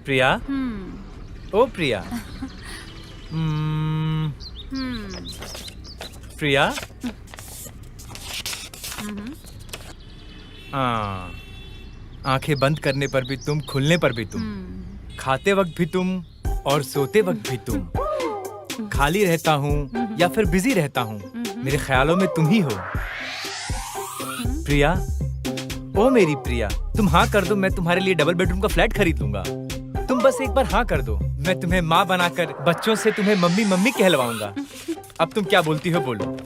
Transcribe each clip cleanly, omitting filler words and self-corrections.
प्रिया। ओ प्रिया। प्रिया। आंखें बंद करने पर भी तुम, खुलने पर भी तुम, खाते वक्त भी तुम और सोते वक्त भी तुम। खाली रहता हूँ या फिर बिजी रहता हूँ, मेरे ख्यालों में तुम ही हो। प्रिया, ओ मेरी प्रिया, तुम हाँ कर दो, मैं तुम्हारे लिए डबल बेडरूम का फ्लैट खरीद लूंगा। तुम बस एक बार हाँ कर दो, मैं तुम्हें माँ बनाकर बच्चों से तुम्हें मम्मी मम्मी कहलवाऊंगा। अब तुम क्या बोलती हो, बोलो।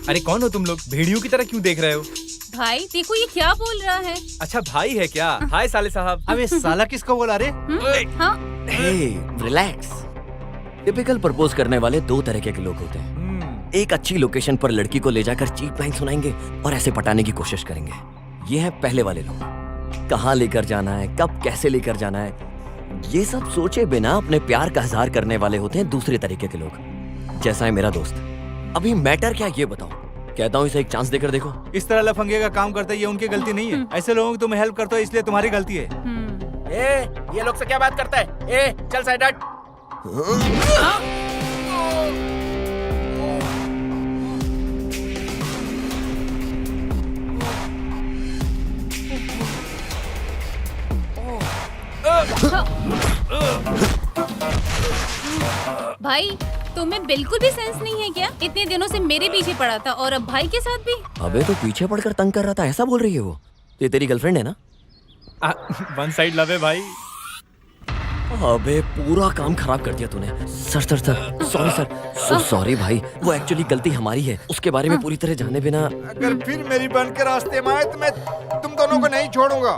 अरे कौन हो तुम लोग? भेड़ियों की तरह क्यों देख रहे हो? भाई देखो ये क्या बोल रहा है। अच्छा भाई है क्या? हाय साले साहब। अबे साला किसको बोला रे? हाँ? रिलैक्स। टिपिकल प्रपोज करने वाले दो तरह के लोग होते हैं। एक अच्छी लोकेशन पर लड़की को ले जाकर चीप लाइन सुनाएंगे और ऐसे पटाने की कोशिश करेंगे। ये है पहले वाले लोग। कहाँ लेकर जाना है, कब कैसे लेकर जाना है, ये सब सोचे बिना अपने प्यार का इजहार करने वाले होते हैं दूसरे तरीके के लोग, जैसा है मेरा दोस्त। अभी मैटर क्या ये बताओ। कहता हूँ इसे एक चांस देकर देखो। इस तरह लफंगे का काम करते ये उनकी गलती नहीं है। ऐसे लोगों की तुम हेल्प करते हो इसलिए तुम्हारी गलती है। ये लोग से क्या बात करता है? चल साइड हट। भाई तुम्हें बिल्कुल भी सेंस नहीं है क्या? इतने दिनों से मेरे पीछे पड़ा था और अब भाई के साथ भी। अबे तो पीछे पड़कर तंग कर रहा था, ऐसा बोल रही है वो? ये तेरी गर्लफ्रेंड है ना? वन साइड लव है भाई। अबे पूरा काम खराब कर दिया तूने। Sir sorry sir, so sorry भाई। वो एक्चुअली गलती हमारी है, उसके बारे में पूरी तरह जाने बिना। अगर फिर मेरी बहन के रास्ते में आए तो मैं तुम दोनों को नहीं छोड़ूंगा।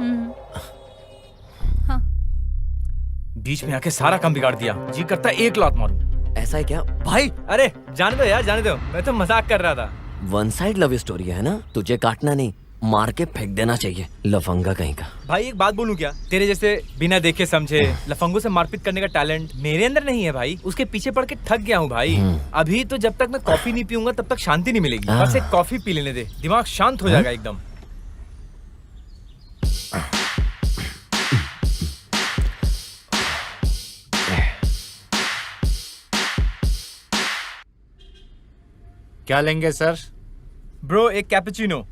बीच में आके सारा काम बिगाड़ दिया। जी करता है एक लात मारूं। ऐसा है क्या भाई? अरे जाने दो यार, जाने दो, मैं तो मजाक कर रहा था। वन साइड लव स्टोरी है ना, तुझे काटना नहीं, मार के फेंक देना चाहिए, लफंगा कहीं का। भाई एक बात बोलूं क्या? तेरे जैसे बिना देखे समझे लफंगों से मारपीट करने का टैलेंट मेरे अंदर नहीं है भाई। उसके पीछे पड़ के थक गया हूँ भाई। अभी तो जब तक मैं कॉफी नहीं पीऊंगा तब तक शांति नहीं मिलेगी। बस एक कॉफी पी लेने दे, दिमाग शांत हो जाएगा एकदम। क्या लेंगे सर? ब्रो एक कैपुचिनो।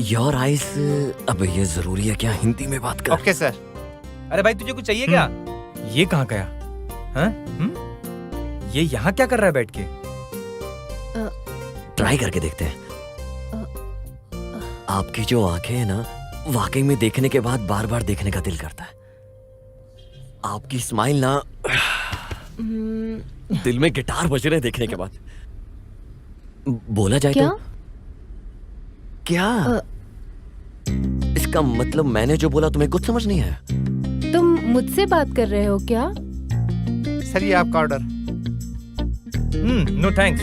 Your eyes. अब ये जरूरी है क्या हिंदी में बात कर? Okay sir. अरे भाई तुझे कुछ चाहिए क्या? ये कहाँ गया? हाँ? ये यहाँ क्या कर रहा है बैठ के? ट्राई करके देखते हैं। आपकी जो आंखें हैं ना, वाकई में देखने के बाद बार बार देखने का दिल करता है। आपकी स्माइल ना, दिल में गिटार बज रहे हैं देखने के बाद। बोला जाए क्या? तो क्या? इसका मतलब मैंने जो बोला तुम्हें कुछ समझ नहीं आया? तुम मुझसे बात कर रहे हो क्या? सर ये आपका ऑर्डर। No thanks.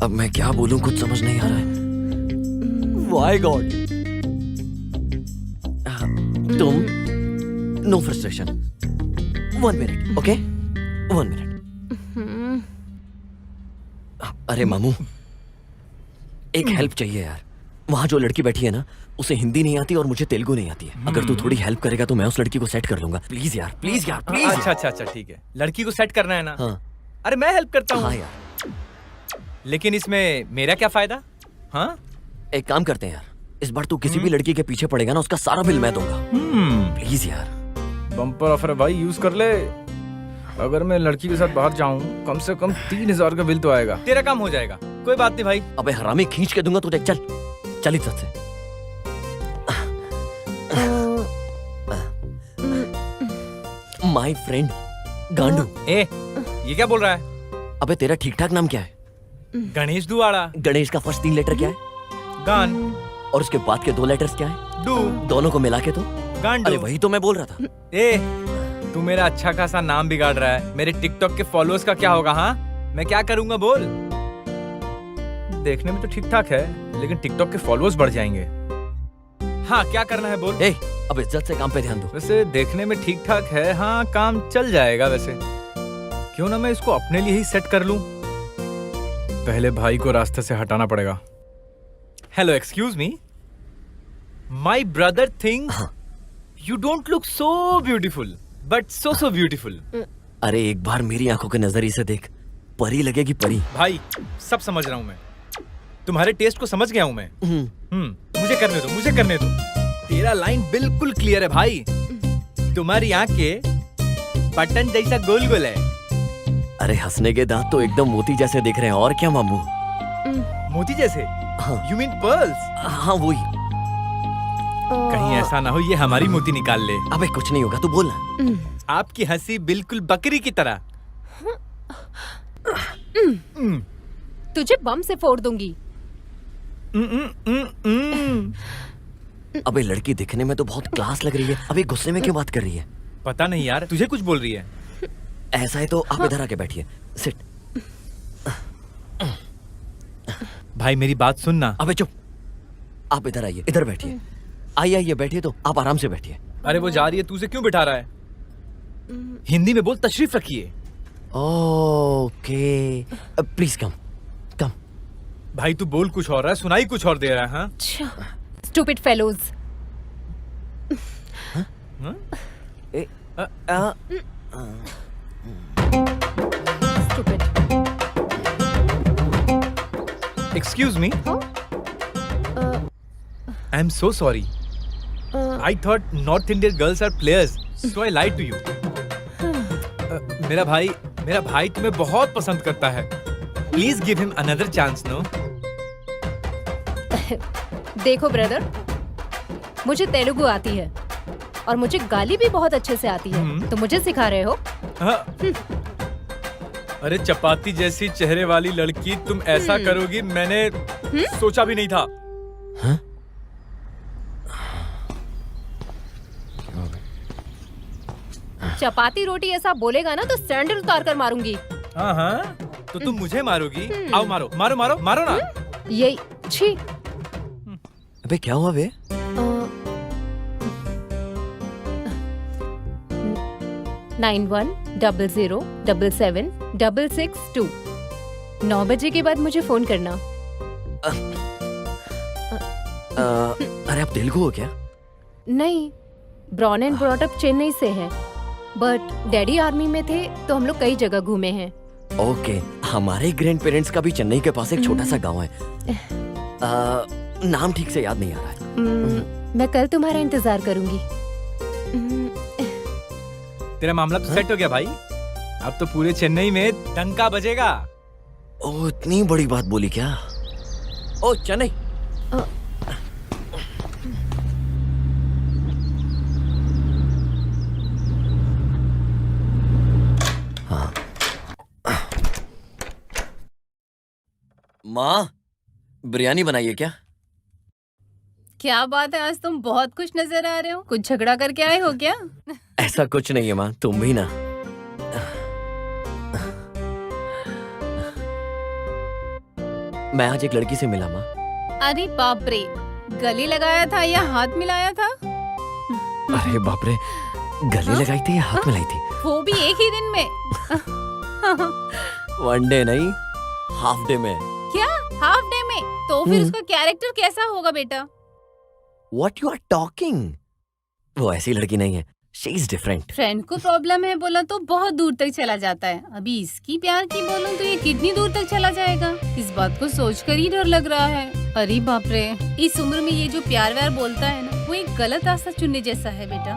अब मैं क्या बोलूं, कुछ समझ नहीं आ रहा है। Why God? तुम no frustration. 1 minute, okay? 1 minute. अरे मामू, एक हेल्प चाहिए यार। वहाँ जो लड़की बैठी है ना, उसे हिंदी नहीं आती और मुझे तेलुगु नहीं आती है। अगर तू थोड़ी हेल्प करेगा तो मैं उस लड़की को सेट कर लूंगा। प्लीज यार, प्लीज यार, प्लीज। अच्छा ठीक है। लड़की को सेट करना है ना? हाँ। अरे मैं हेल्प करता हूँ। हाँ यार। लेकिन इसमें मेरा क्या फायदा? हाँ? एक काम करते हैं यार, इस बार तू किसी भी लड़की के पीछे पड़ेगा ना, उसका सारा बिल मैं दूंगा। प्लीज यार। बम्पर ऑफर है भाई, यूज कर ले। अगर मैं लड़की के साथ बाहर जाऊं कम से कम 3000 का बिल तो आएगा। तेरा काम हो जाएगा। कोई बात नहीं भाई। अबे हरामी, खींच के दूंगा तुझे। चल इज्जत से। माय फ्रेंड गांडू। ये क्या बोल रहा है? अबे तेरा ठीक ठाक नाम क्या है? गणेश दुआड़ा। गणेश का फर्स्ट 3 लेटर क्या है? गान। और उसके बाद के 2 लेटर्स क्या है? डू। दोनों को मिला के तो? गांडू। अरे वही तो मैं बोल रहा था। ए, तू मेरा अच्छा खासा नाम बिगाड़ रहा है। मेरे टिकटॉक के फॉलोअर्स का क्या होगा? हाँ, मैं क्या करूंगा बोल? देखने में तो ठीक ठाक है, लेकिन टिकटॉक के फॉलोअर्स बढ़ जाएंगे। हाँ, क्या करना है बोल? ए, अब इज्जत से काम पे ध्यान दो। वैसे देखने में ठीक ठाक है, हाँ काम चल जाएगा। वैसे क्यों ना मैं इसको अपने लिए ही सेट कर लूं। पहले भाई को रास्ते से हटाना पड़ेगा। Hello, excuse me, my brother thinks you don't look so beautiful, but so beautiful. अरे एक बार मेरी आंखों के नजरिए से देख, परी लगेगी परी। भाई सब समझ रहा हूं मैं, तुम्हारे टेस्ट को समझ गया हूं मैं। मुझे करने दो, मुझे करने दो। तेरा लाइन बिल्कुल क्लियर है भाई। तुम्हारी आंखें बटन जैसा गोल गोल है। अरे हंसने के दांत तो एकदम मोती जैसे दिख रहे हैं। और क्या मामू? मोती जैसे? हाँ। You mean pearls? हाँ वही। कहीं ऐसा ना हो ये हमारी मोती निकाल ले। अबे कुछ नहीं होगा, तू बोल ना। आपकी हंसी बिल्कुल बकरी की तरह। तुझे बम से फोड़ दूंगी। अबे लड़की दिखने में तो बहुत क्लास लग रही है, अबे गुस्से में क्यों बात कर रही है? पता नहीं यार, तुझे कुछ बोल रही है। ऐसा है तो आप इधर आके बैठिए, सिट। भाई मेरी बात सुनना। अबे चुप, आप इधर आइए, इधर बैठिए। आइए आइए बैठिए, तो आप आराम से बैठिए। अरे वो जा रही है, तू उसे क्यों बिठा रहा है? हिंदी में बोल, तशरीफ रखिए। ओके, प्लीज कम कम। भाई तू बोल कुछ और रहा है, सुनाई कुछ और दे रहा है। हाँ? Stupid fellows. Stupid. Excuse me, I am so sorry. I thought north Indian girls are players, so I lied to you. मेरा भाई तुम्हें बहुत पसंद करता है। Please give him another chance. No, देखो ब्रदर, मुझे तेलुगु आती है और मुझे गाली भी बहुत अच्छे से आती है। तो मुझे सिखा रहे हो? हाँ। अरे चपाती जैसी चेहरे वाली लड़की, तुम ऐसा करोगी मैंने सोचा भी नहीं था। हाँ? चपाती रोटी ऐसा बोलेगा ना तो सैंडल उतार कर मारूंगी। हाँ हाँ, तो तुम मुझे मारोगी? आओ मारो मारो मारो मारो ना। यही छी। अबे क्या हुआ बे? 9100777662। 9 बजे के बाद मुझे फोन करना। अरे आप तेलुगु हो क्या? नहीं, born and brought up Chennai से है, बट डैडी आर्मी में थे तो हम लोग कई जगह घूमे हैं। ओके, हमारे ग्रैंड पेरेंट्स का भी चेन्नई के पास एक छोटा सा गांव है। नाम ठीक से याद नहीं आ रहा है। मैं कल तुम्हारा इंतजार करूंगी। तेरा मामला तो सेट हो गया भाई, अब तो पूरे चेन्नई में डंका बजेगा। ओ इतनी बड़ी बात बोली क्या? ओ चेन्नई। हाँ। माँ, बिरयानी बनाइए क्या? क्या बात है, आज तुम बहुत खुश नजर आ रहे हो। कुछ झगड़ा करके आए हो क्या? ऐसा कुछ नहीं है माँ, तुम भी ना। मैं आज एक लड़की से मिला माँ। अरे बाप रे, गले लगाया था या हाथ मिलाया था? अरे बाप रे, गले लगाई थी या हाथ मिलाई थी? वो भी एक ही दिन में? 1 डे नहीं, हाफ डे में। क्या हाफ डे में? तो फिर उसका कैरेक्टर कैसा होगा बेटा? What you are talking? वो ऐसी लड़की नहीं है, she is different. फ्रेंड को प्रॉब्लम है बोला तो बहुत दूर तक चला जाता है, अभी इसकी प्यार की बोलूं तो ये कितनी दूर तक चला जाएगा? इस बात को सोचकर ही डर लग रहा है। अरे बाप रे, इस उम्र में ये जो प्यार व्यार बोलता है ना, वो एक गलत रास्ता चुनने जैसा है बेटा।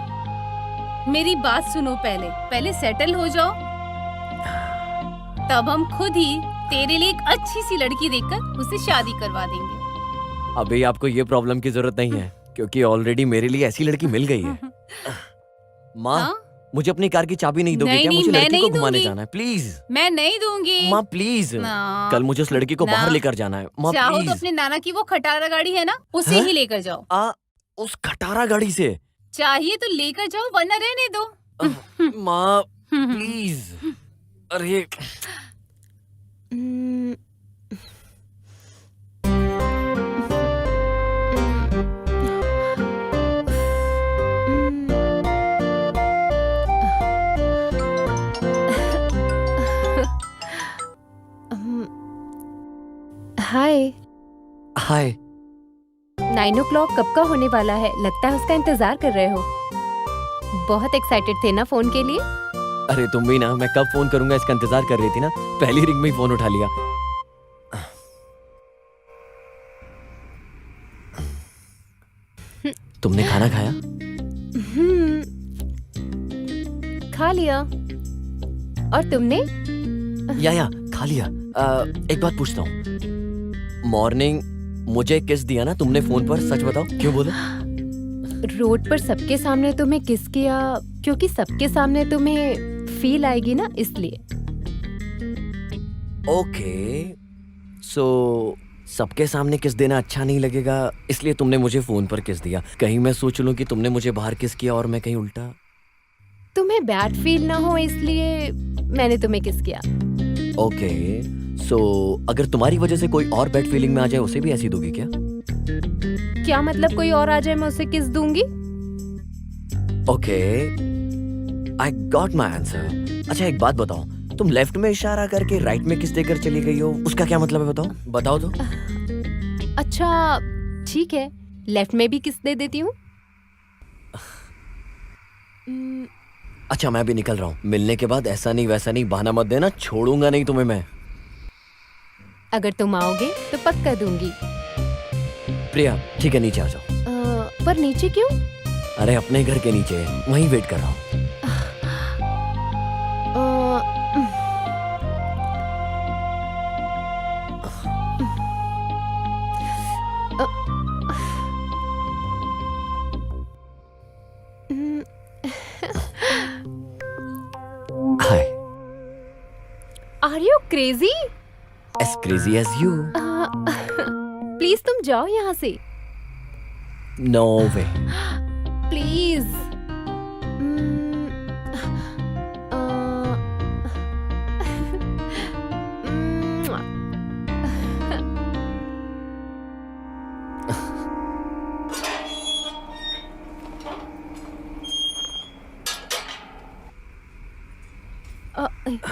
मेरी बात सुनो, पहले सेटल हो जाओ, तब हम खुद ही तेरे लिए एक अच्छी सी लड़की देखकर उसे शादी करवा देंगे। अभी आपको ये प्रॉब्लम की जरूरत नहीं है, क्योंकि ऑलरेडी मेरे लिए ऐसी लड़की मिल गई है। माँ, हाँ? मुझे अपनी कार की चाबी नहीं दोगे नहीं, क्या? नहीं, मुझे मैं लड़की को नहीं घुमाने दूंगी। जाना है, प्लीज मैं नहीं दूंगी। माँ प्लीज। ना। कल मुझे उस लड़की को ना। बाहर लेकर जाना है माँ चाहो तो प्लीज। अपने नाना की वो खटारा गाड़ी है ना, उसे हाँ? ही लेकर जाओ। उस खटारा गाड़ी से चाहिए तो लेकर जाओ, वरना रहने दो। माँ प्लीज। अरे हाय। हाय। 9 o'clock कब का होने वाला है? लगता है उसका इंतजार कर रहे हो। बहुत एक्साइटेड थे ना फोन के लिए? अरे तुम भी ना, मैं कब फोन करूंगा इसका इंतजार कर रही थी ना, पहली रिंग में ही फोन उठा लिया। तुमने खाना खाया? खा लिया। और तुमने? या खा लिया। एक बात पूछता हूँ, मॉर्निंग मुझे किस दिया ना तुमने फोन पर, सच बताओ क्यों बोले? रोड पर सबके सामने तुम्हें किस किया? क्योंकि सबके सामने तुम्हें फील आएगी ना, इसलिए। ओके, सो सबके सामने किस देना अच्छा नहीं लगेगा, इसलिए तुमने मुझे फोन पर किस दिया। कहीं मैं सोच लूं कि तुमने मुझे बाहर किस किया और मैं कहीं उल्टा। तुम्हें बैड फील ना हो इसलिए मैंने तुम्हें किस किया। ओके, सो अगर तुम्हारी वजह से कोई और बैड फीलिंग में आ जाए, उसे भी ऐसी दोगी क्या? क्या मतलब कोई और आ जाए मैं उसे किस दूंगी? Okay, I got my answer. अच्छा एक बात बताओ, तुम लेफ्ट में इशारा करके राइट में किस देकर चली गई हो, उसका क्या मतलब है? बताओ तो। अच्छा ठीक है, लेफ्ट में भी किस दे देती हूँ। अच्छा मैं भी निकल रहा हूँ, मिलने के बाद ऐसा नहीं वैसा नहीं बहाना मत देना, छोड़ूंगा नहीं तुम्हें मैं। अगर तुम आओगे तो पक्का दूंगी। प्रिया ठीक है, नीचे आ जाओ। पर नीचे क्यों? अरे अपने घर के नीचे, वहीं वेट कर रहा हूँ। Hi. Are you crazy? As crazy as you. Please तुम जाओ यहाँ से। No way. प्लीज।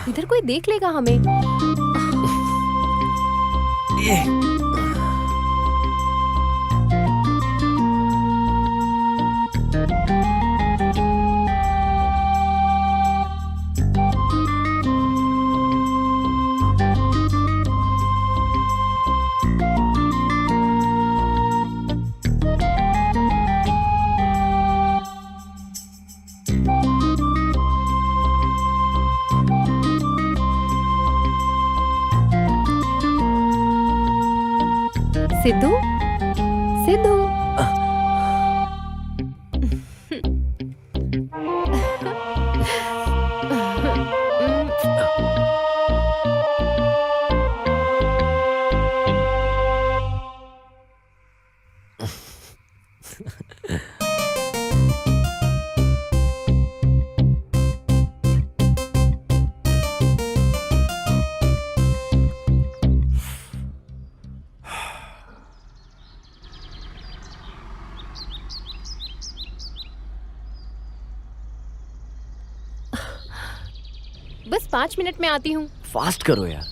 इधर कोई देख लेगा हमें। सिद्धू, सिद्धू। बस 5 मिनट में आती हूँ। फास्ट करो यार।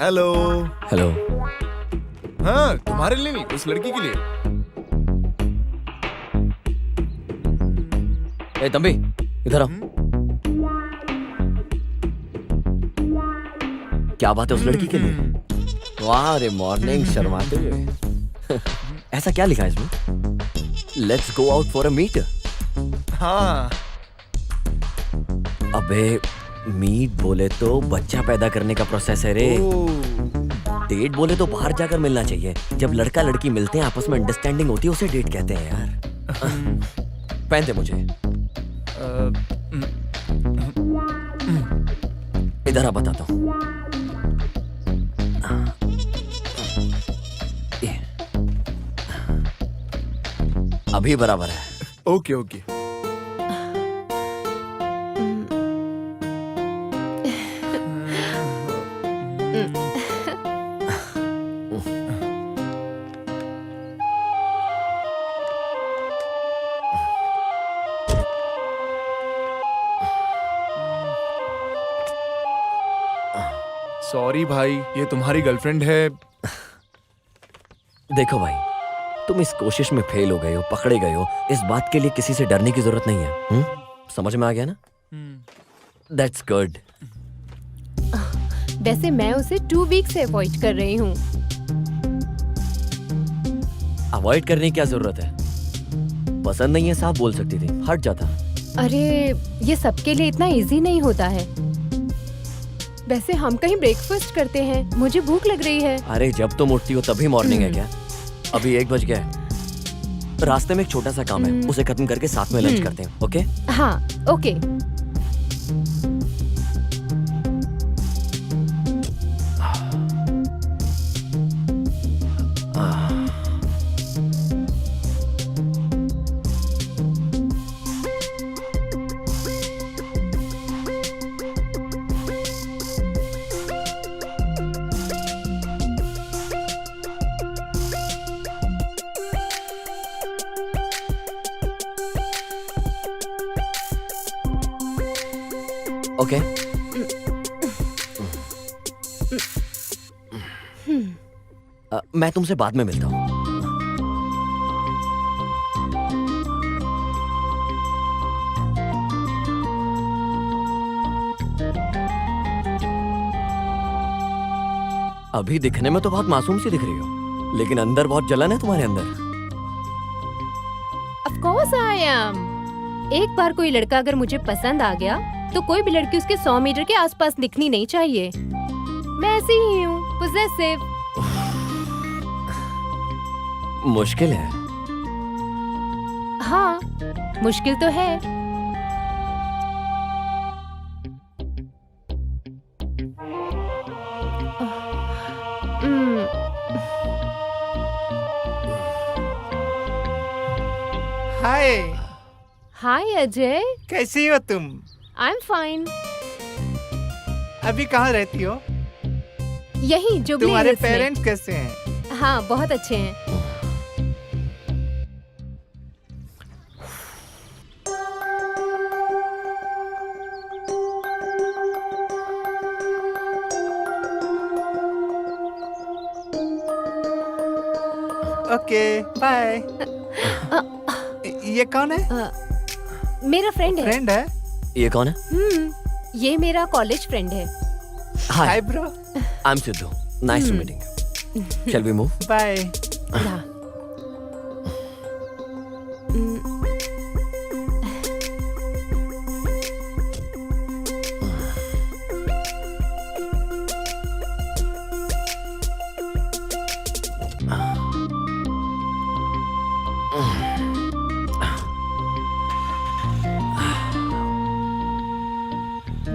हेलो। हेलो। हाँ तुम्हारे लिए नहीं, उस लड़की के लिए। ए तंबी इधर आओ। क्या बात है उस लड़की के लिए? वाह रे मॉर्निंग, शर्माते हुए। ऐसा क्या लिखा है इसमें? Let's go out for a meet. हाँ। अबे मीट बोले तो बच्चा पैदा करने का प्रोसेस है रे। डेट बोले तो बाहर जाकर मिलना चाहिए। जब लड़का लड़की मिलते हैं आपस में अंडरस्टैंडिंग होती है उसे डेट कहते हैं यार। पहन दे मुझे। इधर आ बताता हूँ। ये। अभी बराबर है। Okay okay. सॉरी भाई, ये तुम्हारी गर्लफ्रेंड है। देखो भाई, तुम इस कोशिश में फेल हो गए हो, पकड़े गए हो, इस बात के लिए किसी से डरने की जरूरत नहीं है। समझ में आ गया ना? That's good. वैसे मैं उसे 2 वीक से अवॉइड कर रही हूँ। अवॉइड करने की क्या जरूरत है? पसंद नहीं है साफ बोल सकती थी, हट जाता। अरे ये सबके लिए इतना इजी नहीं होता है। वैसे हम कहीं ब्रेकफास्ट करते हैं, मुझे भूख लग रही है। अरे जब तुम उठती हो तभी मॉर्निंग है क्या? अभी 1 बज गया है। रास्ते में एक छोटा सा काम है, उसे खत्म करके साथ में लंच करते हैं। ओके? हाँ ओके। ओके। मैं तुमसे बाद में मिलता हूँ। अभी दिखने में तो बहुत मासूम सी दिख रही हो, लेकिन अंदर बहुत जलन है तुम्हारे अंदर। Of course I am। एक बार कोई लड़का अगर मुझे पसंद आ गया तो कोई भी लड़की उसके 100 मीटर के आसपास दिखनी नहीं चाहिए। मैं ऐसी ही हूँ, पोजेसिव। मुश्किल है। हाँ मुश्किल तो है। हाय। हाय अजय, कैसी हो तुम? I am fine. अभी कहाँ रहती हो? यही जुबली तुम्हारे हिल्स में। पेरेंट्स कैसे हैं? हाँ बहुत अच्छे हैं। Okay bye. ये कौन है? मेरा फ्रेंड है। फ्रेंड है? ये कौन है? ये मेरा कॉलेज फ्रेंड है। Hi bro. I am Siddhu. Nice to meeting. Shall we move? Bye. Yeah.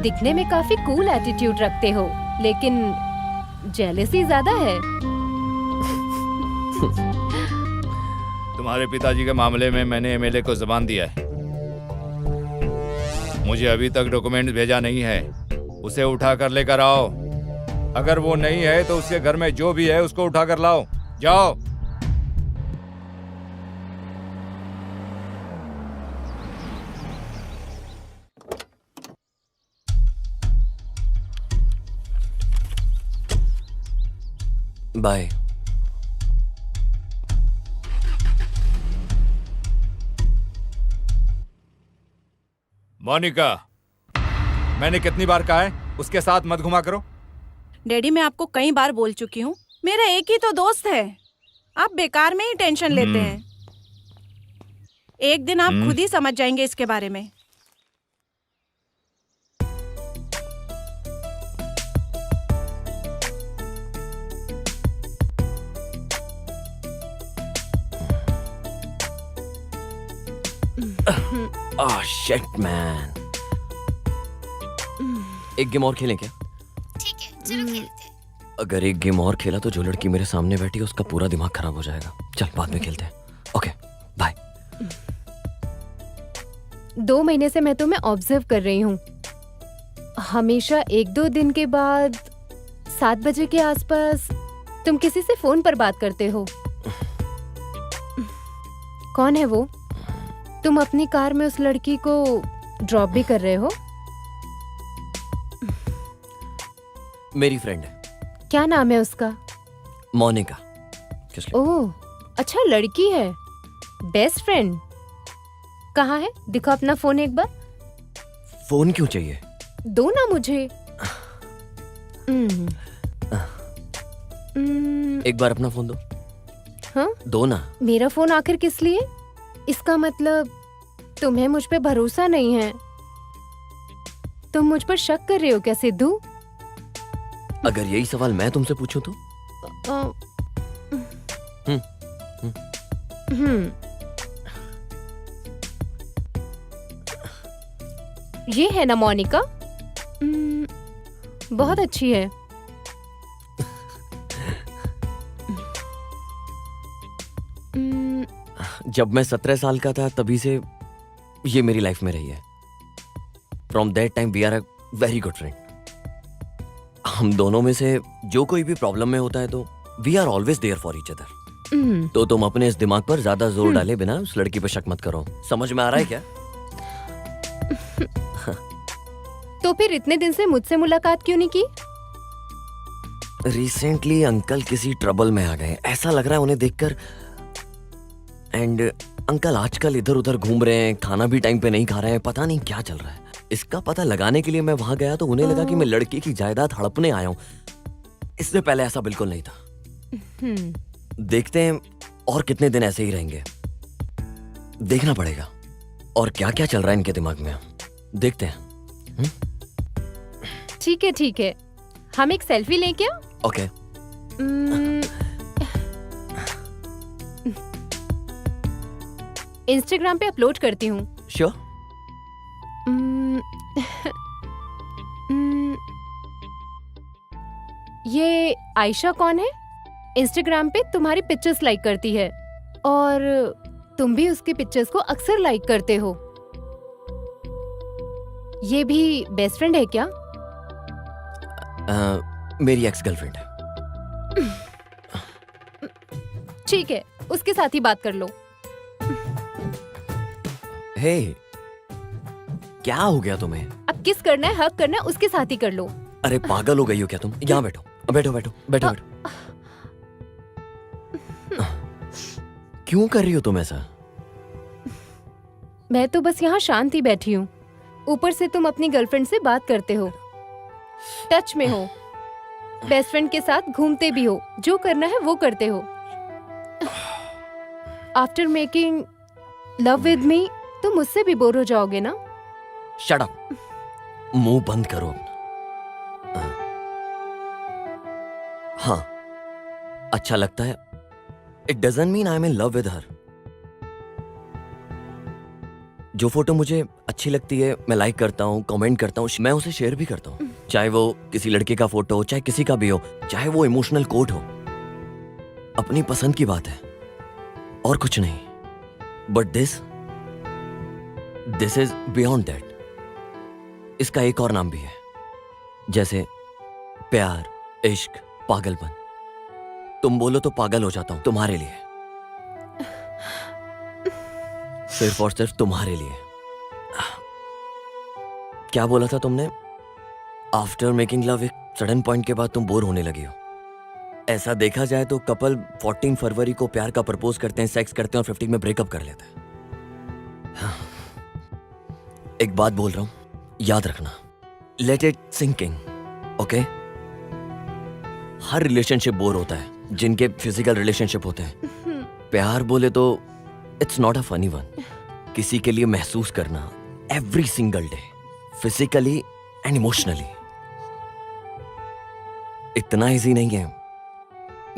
दिखने में काफी कूल एटीट्यूड रखते हो, लेकिन जेलसी ज्यादा है। तुम्हारे पिताजी के मामले में मैंने एमएलए को जबान दिया है। मुझे अभी तक डॉक्यूमेंट भेजा नहीं है। उसे उठा कर लेकर आओ। अगर वो नहीं है तो उसके घर में जो भी है उसको उठा कर लाओ। जाओ। बाय। मोनिका, मैंने कितनी बार कहा है उसके साथ मत घुमा करो। डैडी मैं आपको कई बार बोल चुकी हूँ, मेरा एक ही तो दोस्त है, आप बेकार में ही टेंशन लेते हैं। एक दिन आप खुद ही समझ जाएंगे इसके बारे में। Shit man. एक गेम और खेलें क्या? ठीक है, चलो खेलते हैं। अगर एक गेम और खेला तो जो लड़की मेरे सामने बैठी है उसका पूरा दिमाग खराब हो जाएगा। चल बाद में खेलते हैं। Okay bye. 2 महीने से मैं तुम्हें ऑब्जर्व कर रही हूँ। हमेशा 1-2 दिन के बाद 7 बजे के आसपास तुम किसी से फोन पर बात करते हो। कौन है वो? तुम अपनी कार में उस लड़की को ड्रॉप भी कर रहे हो? मेरी फ्रेंड है। क्या नाम है उसका? मोनिका। किस लिए? ओह, अच्छा लड़की है। Best friend. कहाँ है? दिखो अपना फोन एक बार। फोन क्यों चाहिए? दो ना मुझे। एक बार अपना फोन दो। हाँ? दो ना। मेरा फोन आखिर किस लिए? इसका मतलब तुम्हें मुझ पे भरोसा नहीं है। तुम मुझ पर शक कर रहे हो क्या सिद्धू? अगर यही सवाल मैं तुमसे पूछूं तो? ये है ना मोनिका? बहुत अच्छी है। जब मैं 17 साल का था तभी से ये मेरी लाइफ में रही है। From that time we are a very good friend. हम दोनों में से जो कोई भी प्रॉब्लम में होता है तो we are always there for each other. तो तुम अपने इस दिमाग पर ज्यादा जोर डाले बिना उस लड़की पर शक मत करो। समझ में आ रहा है क्या? तो फिर इतने दिन से मुझसे मुलाकात क्यों नहीं की? रिसेंटली अंकल किसी ट्रबल में आ गए, ऐसा लग रहा है उन्हें देखकर। एंड अंकल आजकल इधर उधर घूम रहे हैं, खाना भी टाइम पे नहीं खा रहे हैं, पता नहीं क्या चल रहा है। इसका पता लगाने के लिए मैं वहां गया तो उन्हें लगा कि मैं लड़की की जायदाद हड़पने आया हूं। इससे पहले ऐसा बिल्कुल नहीं था। देखते हैं और कितने दिन ऐसे ही रहेंगे, देखना पड़ेगा और क्या क्या चल रहा है इनके दिमाग में, देखते हैं। ठीक है, हम एक सेल्फी लें क्या? ओके। इंस्टाग्राम पे अपलोड करती हूँ। श्योर। ये आयशा कौन है? इंस्टाग्राम पे तुम्हारी पिक्चर्स लाइक करती है और तुम भी उसकी पिक्चर्स को अक्सर लाइक करते हो। ये भी बेस्ट फ्रेंड है क्या? मेरी एक्स गर्लफ्रेंड है। ठीक है, उसके साथ ही बात कर लो। हे, क्या हो गया तुम्हें? अब किस करना है, हक करना है, उसके साथ ही कर लो। अरे पागल हो गई हो क्या तुम? यहाँ बैठो बैठो बैठो बैठो बैठो। क्यों कर रही हो तुम ऐसा? मैं तो बस यहाँ शांति बैठी हूँ। ऊपर से तुम अपनी गर्लफ्रेंड से बात करते हो, टच में हो, बेस्ट फ्रेंड के साथ घूमते भी हो, जो करना है वो करते हो। After making love with me तुम मुझसे भी बोर हो जाओगे ना? शट अप, मुंह बंद करो अपना। हाँ, अच्छा लगता है। It doesn't mean I am in love with her. जो फोटो मुझे अच्छी लगती है मैं लाइक करता हूँ, कमेंट करता हूँ, मैं उसे शेयर भी करता हूँ। चाहे वो किसी लड़के का फोटो हो, चाहे किसी का भी हो, चाहे वो इमोशनल कोट हो, अपनी पसंद की बात है और कुछ नहीं। But this is beyond that. इसका एक और नाम भी है, जैसे प्यार, इश्क, पागलपन। तुम बोलो तो पागल हो जाता हूं तुम्हारे लिए, सिर्फ और सिर्फ तुम्हारे लिए। क्या बोला था तुमने? आफ्टर मेकिंग लव एक सडन पॉइंट के बाद तुम बोर होने लगी हो। ऐसा देखा जाए तो कपल 14 फरवरी को प्यार का प्रपोज करते हैं, सेक्स करते हैं और 15 में ब्रेकअप कर लेते हैं। एक बात बोल रहा हूं, याद रखना, लेट इट सिंकिंग, ओके? हर रिलेशनशिप बोर होता है, जिनके फिजिकल रिलेशनशिप होते हैं। प्यार बोले तो it's not a funny one, किसी के लिए महसूस करना every single day, physically and emotionally, इतना इजी नहीं है।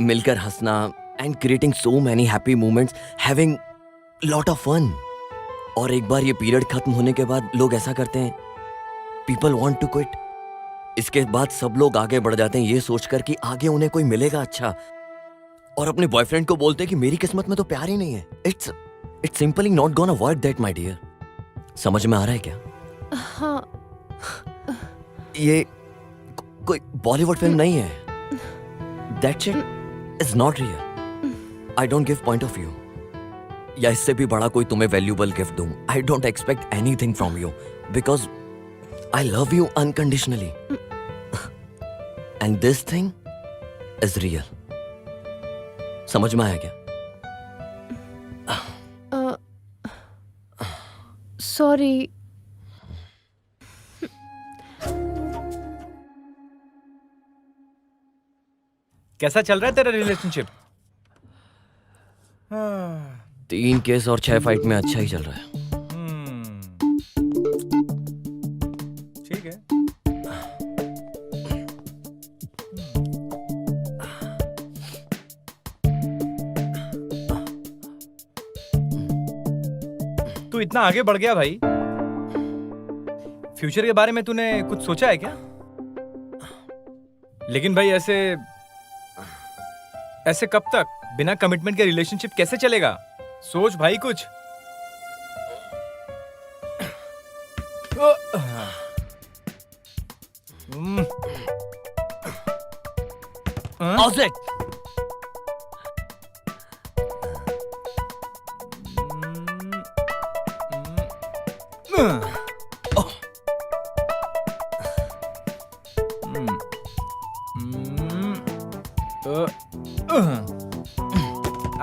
मिलकर हंसना and creating so many happy moments, having lot of fun. और एक बार ये पीरियड खत्म होने के बाद लोग ऐसा करते हैं, पीपल वांट टू क्विट। इसके बाद सब लोग आगे बढ़ जाते हैं ये सोचकर कि आगे उन्हें कोई मिलेगा अच्छा, और अपने बॉयफ्रेंड को बोलते हैं कि मेरी किस्मत में तो प्यार ही नहीं है। It's simply not gonna work that my dear. समझ में आ रहा है क्या? हाँ, ये कोई बॉलीवुड फिल्म नहीं है। That shit is not real. I don't give point of view, या इससे भी बड़ा कोई तुम्हें वैल्यूबल गिफ्ट दूं। I don't expect anything from you because I love you unconditionally, and this thing is real. समझ में आया क्या? सॉरी। कैसा चल रहा है तेरा रिलेशनशिप? 3 केस और 6 फाइट में अच्छा ही चल रहा है। ठीक है। तू इतना आगे बढ़ गया भाई, फ्यूचर के बारे में तूने कुछ सोचा है क्या? लेकिन भाई ऐसे कब तक बिना कमिटमेंट के रिलेशनशिप कैसे चलेगा? सोच भाई कुछ। ऑज़ेट!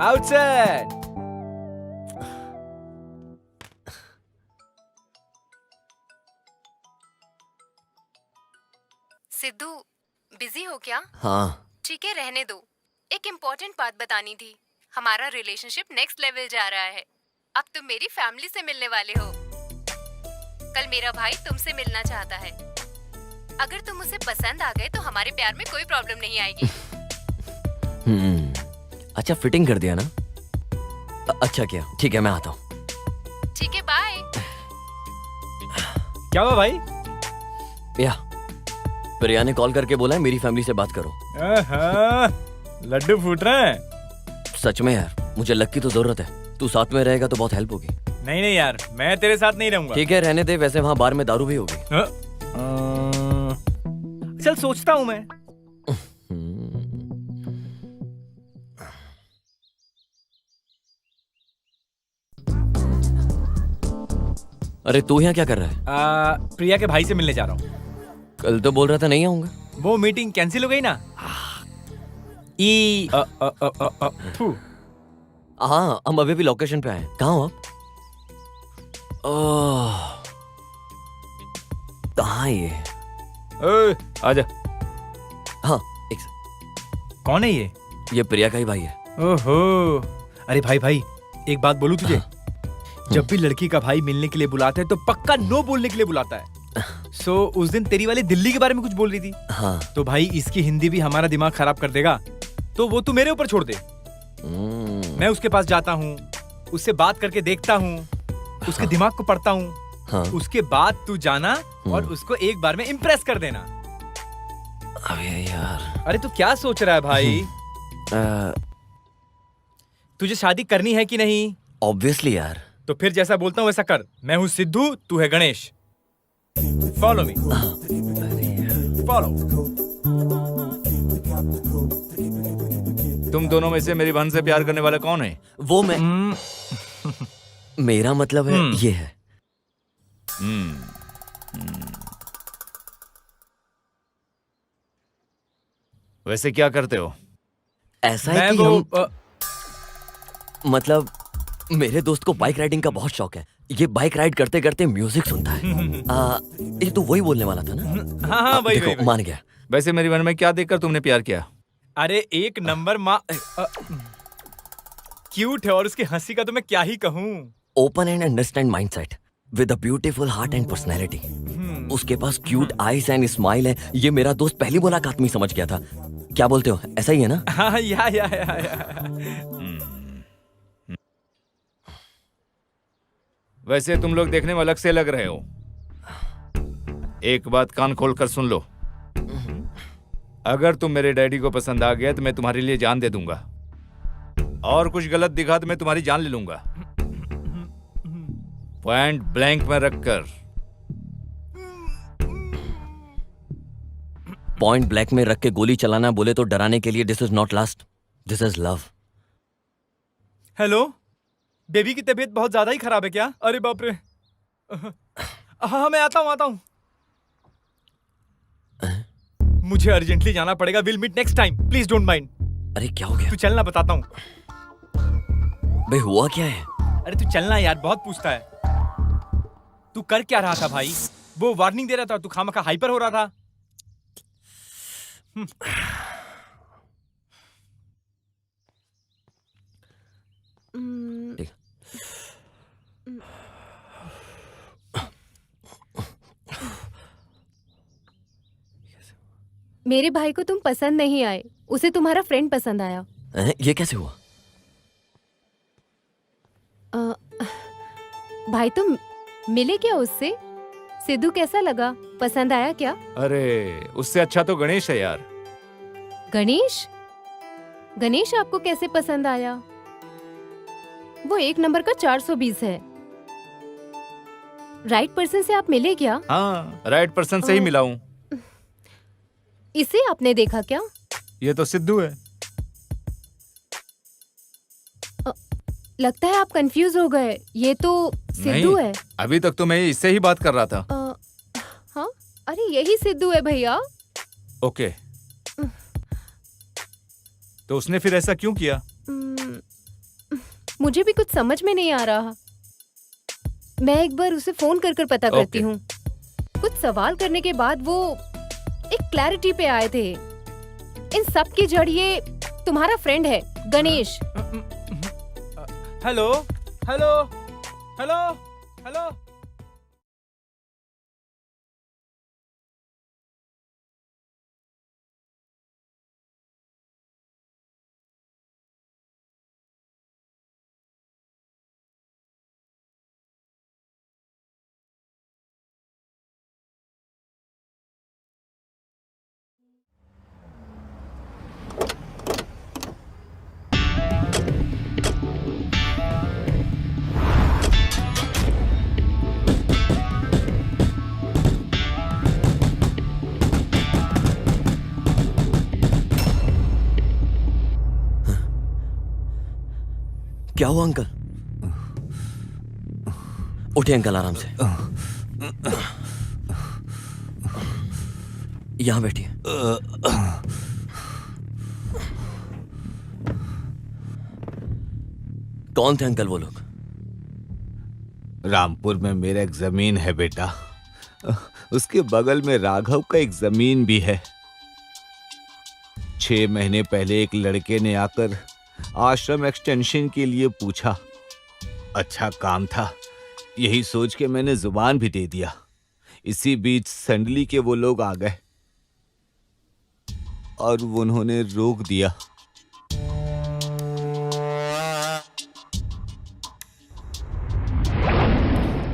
Outside. सिद्धू, बिजी हो क्या? हाँ, ठीक है, रहने दो। एक इम्पोर्टेंट बात बतानी थी। हमारा रिलेशनशिप नेक्स्ट लेवल जा रहा है। अब तुम मेरी फैमिली से मिलने वाले हो। कल मेरा भाई तुमसे मिलना चाहता है। अगर तुम उसे पसंद आ गए तो हमारे प्यार में कोई प्रॉब्लम नहीं आएगी। अच्छा फिटिंग कर दिया ना? अच्छा किया, ठीक है मैं आता हूँ। ठीक है, बाय। क्या हुआ भाई? या प्रिया ने कॉल करके बोला है मेरी फैमिली से बात करो। लड्डू फूट रहे हैं। सच में यार, मुझे लक की तो जरूरत है। तू साथ में रहेगा तो बहुत हेल्प होगी। नहीं यार, मैं तेरे साथ नहीं रहूंगा। ठीक है, रहने दे। वैसे वहाँ बार में दारू भी होगी। चल सोचता हूँ मैं। अरे तू यहाँ क्या कर रहा है? प्रिया के भाई से मिलने जा रहा हूँ। कल तो बोल रहा था नहीं आऊंगा। वो मीटिंग कैंसिल हो गई ना। थू। हाँ, हम अभी भी लोकेशन पे आए। कहाँ हो आप? कहाँ ये? आजा। हाँ, एक सेकंड। कौन है ये? ये प्रिया का ही भाई है। ओहो, अरे भाई एक बात बोलूं तुझे? जब भी लड़की का भाई मिलने के लिए बुलाता है तो पक्का नो बोलने के लिए बुलाता है। उस दिन तेरी वाली दिल्ली के बारे में कुछ बोल रही थी। हाँ। तो भाई इसकी हिंदी भी हमारा दिमाग खराब कर देगा, तो वो तू मेरे ऊपर छोड़ दे। मैं उसके पास जाता हूँ, उससे बात करके देखता हूँ, उसके दिमाग को पढ़ता हूँ। हाँ। उसके बाद तू जाना और उसको एक बार में इम्प्रेस कर देना। अबे यार। अरे तू क्या सोच रहा है भाई? तुझे शादी करनी है कि नहीं? ऑब्वियसली यार। तो फिर जैसा बोलता हूँ वैसा कर। मैं हूँ सिद्धू, तू है गणेश। Follow me. फॉलो। तुम दोनों में से मेरी बहन से प्यार करने वाला कौन है? वो मैं। मेरा मतलब है ये है। वैसे क्या करते हो? ऐसा है कि हम मतलब मेरे दोस्त को बाइक राइडिंग का बहुत शौक है। ये बाइक राइड करते करते म्यूजिक सुनता है। ये तो वही बोलने वाला था ना? हाँ वही, देखो, वही। मान गया। वैसे मेरी बहन में क्या देखकर तुमने प्यार किया? अरे एक नंबर माँ क्यूट है और उसकी हंसी का तो मैं क्या ही कहूँ। Open and understand mindset with a beautiful heart and personality. उसके पास क्यूट आईज एंड स्माइल है। ये मेरा दोस्त पहली मुलाकात में ही समझ गया था। क्या बोलते हो, ऐसा ही है ना? हाँ, या। वैसे तुम लोग देखने में अलग से लग रहे हो। एक बात कान खोल कर सुन लो। अगर तुम मेरे डैडी को पसंद आ गया तो मैं तुम्हारे लिए जान दे दूंगा, और कुछ गलत दिखा तो मैं तुम्हारी जान ले लूंगा, पॉइंट ब्लैंक में रखकर। पॉइंट ब्लैक में रख के गोली चलाना बोले तो डराने के लिए। This is not last, this is love. Hello, baby की तबीयत बहुत ज्यादा ही खराब है क्या? अरे बाप रे। हाँ, मैं आता हूँ। मुझे अर्जेंटली जाना पड़ेगा। Will meet next time, please don't mind. अरे क्या हो गया? तू चलना, बताता हूँ। बे हुआ क्या है? अरे तू चलना यार, बहुत पूछता है। तू कर क्या रहा था भाई? वो वार्निंग दे रहा था, तू खामखा हाइपर हो रहा था। ठीक। मेरे भाई को तुम पसंद नहीं आए, उसे तुम्हारा फ्रेंड पसंद आया। ये कैसे हुआ? भाई तुम मिले क्या उससे? सिद्धू कैसा लगा, पसंद आया क्या? अरे उससे अच्छा तो गणेश है यार। गणेश? गणेश आपको कैसे पसंद आया? वो 1 नंबर का 420 है। राइट पर्सन से आप मिले क्या? हाँ, राइट पर्सन से ही मिला हूँ। इसे आपने देखा क्या? ये तो सिद्धू है। लगता है आप कंफ्यूज हो गए। ये तो सिद्धू है। अभी तक तो मैं इससे ही बात कर रहा था। हाँ, अरे यही सिद्धू है भैया। ओके, तो उसने फिर ऐसा क्यों किया? मुझे भी कुछ समझ में नहीं आ रहा। मैं एक बार उसे फोन कर पता करती हूँ। कुछ सवाल करने के बाद वो एक क्लैरिटी पे आए थे। इन सब की जड़ ये तुम्हारा फ्रेंड है Ganesh. Hello hello hello hello. क्या हुआ अंकल? उठिए अंकल, आराम से। यहां बैठिए। कौन थे अंकल वो लोग? रामपुर में मेरा एक जमीन है बेटा, उसके बगल में राघव का एक जमीन भी है। 6 महीने पहले एक लड़के ने आकर आश्रम एक्सटेंशन के लिए पूछा। अच्छा काम था, यही सोच के मैंने जुबान भी दे दिया। इसी बीच संडली के वो लोग आ गए और उन्होंने रोक दिया।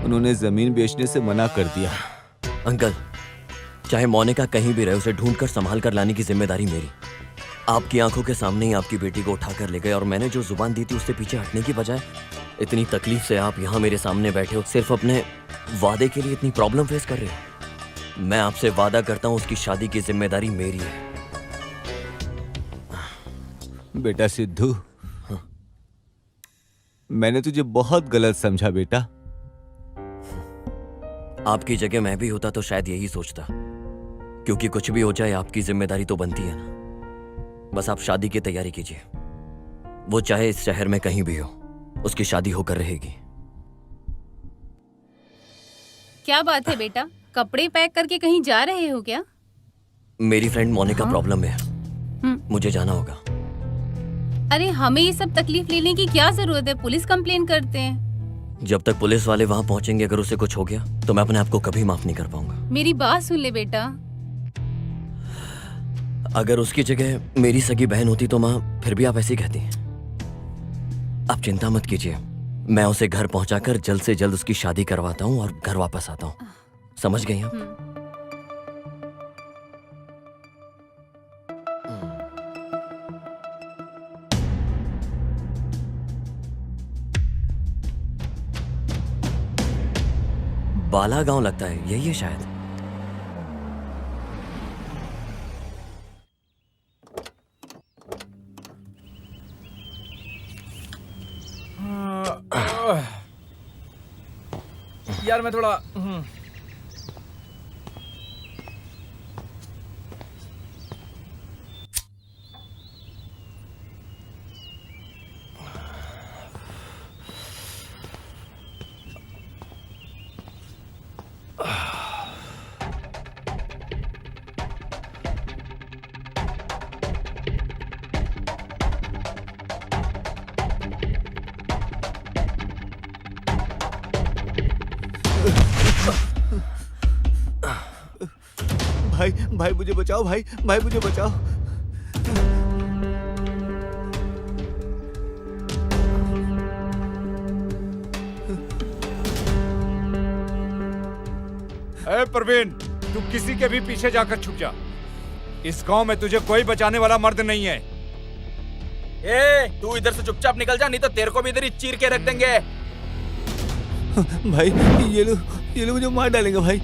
उन्होंने जमीन बेचने से मना कर दिया। अंकल, चाहे मोनिका कहीं भी रहे, उसे ढूंढकर संभाल कर लाने की जिम्मेदारी मेरी। आपकी आंखों के सामने ही आपकी बेटी को उठाकर ले गए और मैंने जो जुबान दी थी उससे पीछे हटने की बजाय इतनी तकलीफ से आप यहाँ मेरे सामने बैठे हो, सिर्फ अपने वादे के लिए इतनी प्रॉब्लम फेस कर रहे हो। मैं आपसे वादा करता हूँ उसकी शादी की जिम्मेदारी मेरी है। बेटा सिद्धू, मैंने तुझे बहुत गलत समझा बेटा। आपकी जगह मैं भी होता तो शायद यही सोचता, क्योंकि कुछ भी हो जाए आपकी जिम्मेदारी तो बनती है ना। बस आप शादी की तैयारी कीजिए, वो चाहे इस शहर में कहीं भी हो, उसकी शादी होकर रहेगी। क्या बात है बेटा, कपड़े पैक करके कहीं जा रहे हो क्या? मेरी फ्रेंड मोनिका प्रॉब्लम में है, मुझे जाना होगा। अरे हमें ये सब तकलीफ लेने की क्या जरूरत है, पुलिस कंप्लेन करते हैं। जब तक पुलिस वाले वहां पहुंचेंगे, अगर उसे कुछ हो गया तो मैं अपने आप को कभी माफ नहीं कर पाऊंगा। मेरी बात सुन ले बेटा। अगर उसकी जगह मेरी सगी बहन होती तो माँ फिर भी आप ऐसे ही कहती। आप चिंता मत कीजिए, मैं उसे घर पहुंचाकर जल्द से जल्द उसकी शादी करवाता हूँ और घर वापस आता हूँ। समझ गई आप? बाला गांव लगता है, यही है शायद। यार मैं थोड़ा भाई भाई मुझे बचाओ, भाई भाई मुझे बचाओ। ए प्रवीण, तू किसी के भी पीछे जाकर छुप जा। इस गांव में तुझे कोई बचाने वाला मर्द नहीं है। ए, तू इधर से चुपचाप निकल जा, नहीं तो तेरे को भी इधर ही चीर के रख देंगे। भाई ये लोग मुझे मार डालेंगे भाई।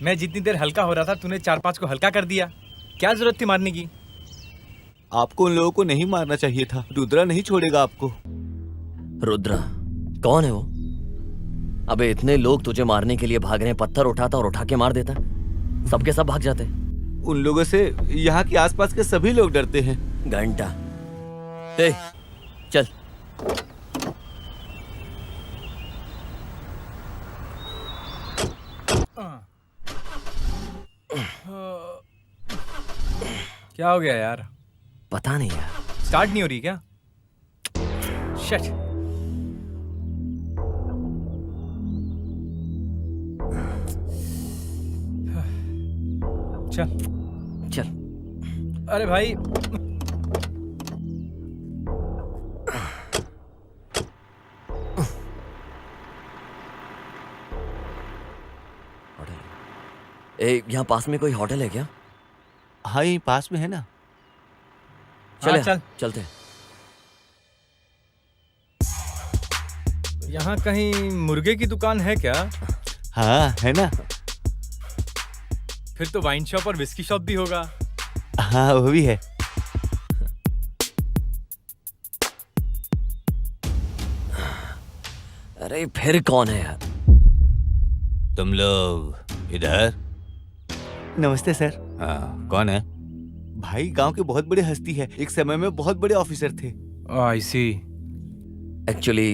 मैं जितनी देर हल्का हो रहा था तूने 4-5 को हल्का कर दिया। क्या जरूरत थी मारने की? आपको उन लोगों को नहीं मारना चाहिए था। रुद्रा नहीं छोड़ेगा आपको। रुद्रा कौन है वो? अबे इतने लोग तुझे मारने के लिए भाग रहे हैं, पत्थर उठाता और उठा के मार देता, सबके सब भाग जाते। उन लोगों से यहाँ के आसपास के सभी लोग डरते हैं। घंटा, ए, चल। क्या हो गया यार? पता नहीं यार, स्टार्ट नहीं हो रही क्या? शिट। चल चल। अरे भाई यहाँ पास में कोई होटल है क्या? हाँ यहीं पास में है ना। चल चल। चलते। यहाँ कहीं मुर्गे की दुकान है क्या? हाँ है ना। फिर तो वाइन शॉप और विस्की शॉप भी होगा। हाँ वो भी है। अरे फिर कौन है यार? तुम लोग इधर? नमस्ते सर। हाँ कौन है? भाई गांव के बहुत बड़े हस्ती है, एक समय में बहुत बड़े ऑफिसर थे। आई सी। एक्चुअली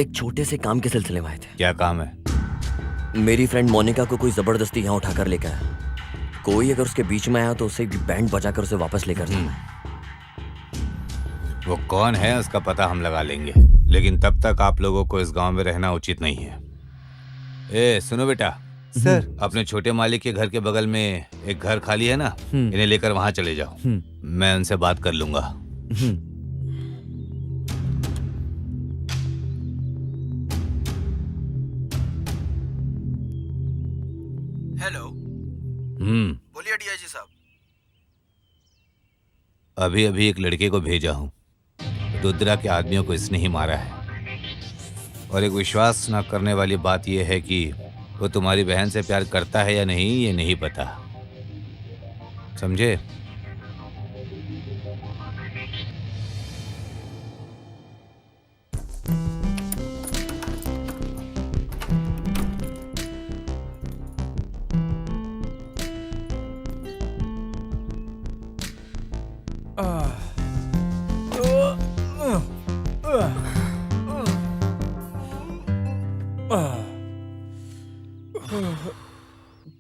एक छोटे से काम के सिलसिले में आए थे। क्या काम है? मेरी फ्रेंड मोनिका को कोई जबरदस्ती यहाँ उठाकर लेकर आया। कोई अगर उसके बीच में आया तो उसे बैंड बजाकर उसे वापस लेकर जाना है। वो कौन है उसका पता हम लगा लेंगे, लेकिन तब तक आप लोगों को इस गांव में रहना उचित नहीं है। ए सुनो बेटा, सर, अपने छोटे मालिक के घर के बगल में एक घर खाली है ना, इन्हें लेकर वहां चले जाओ। मैं उनसे बात कर लूंगा। हेलो, बोलिए डीआईजी साहब। अभी अभी एक लड़के को भेजा हूँ। रुद्रा के आदमियों को इसने ही मारा है। और एक विश्वास न करने वाली बात यह है कि वो तुम्हारी बहन से प्यार करता है या नहीं ये नहीं पता, समझे?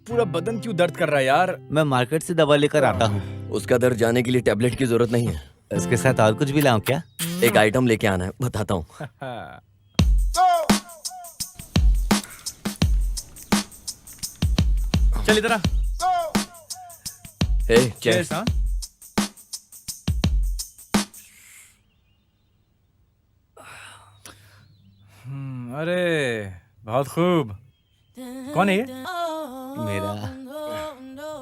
पूरा बदन क्यों दर्द कर रहा है यार? मैं मार्केट से दवा लेकर आता हूँ। उसका दर्द जाने के लिए टैबलेट की जरूरत नहीं है। इसके साथ और कुछ भी लाऊं क्या? एक आइटम लेके आना है, बताता हूँ। चल इधर आ। हे Cheers, हाँ? अरे बहुत खूब। कौन है ये? मेरा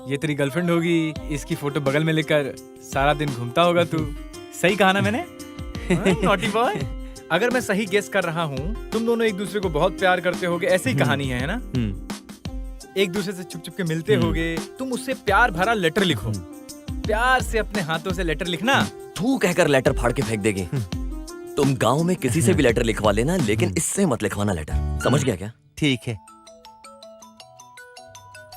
ये तेरी गर्लफ्रेंड होगी। इसकी फोटो बगल में लेकर सारा दिन घूमता होगा तू। सही कहा ना मैंने? Naughty boy. अगर मैं सही गेस कर रहा हूँ, तुम दोनों एक दूसरे को बहुत प्यार करते होगे, ऐसी ही कहानी है ना? एक दूसरे से छुप छुप के मिलते होगे। तुम उससे प्यार भरा लेटर लिखो। प्यार से अपने हाथों से लेटर लिखना। तू कहकर लेटर फाड़ के फेंक देगी। तुम गांव में किसी से भी लेटर लिखवा लेना, लेकिन इससे मत लिखवाना लेटर। समझ गया क्या? ठीक है।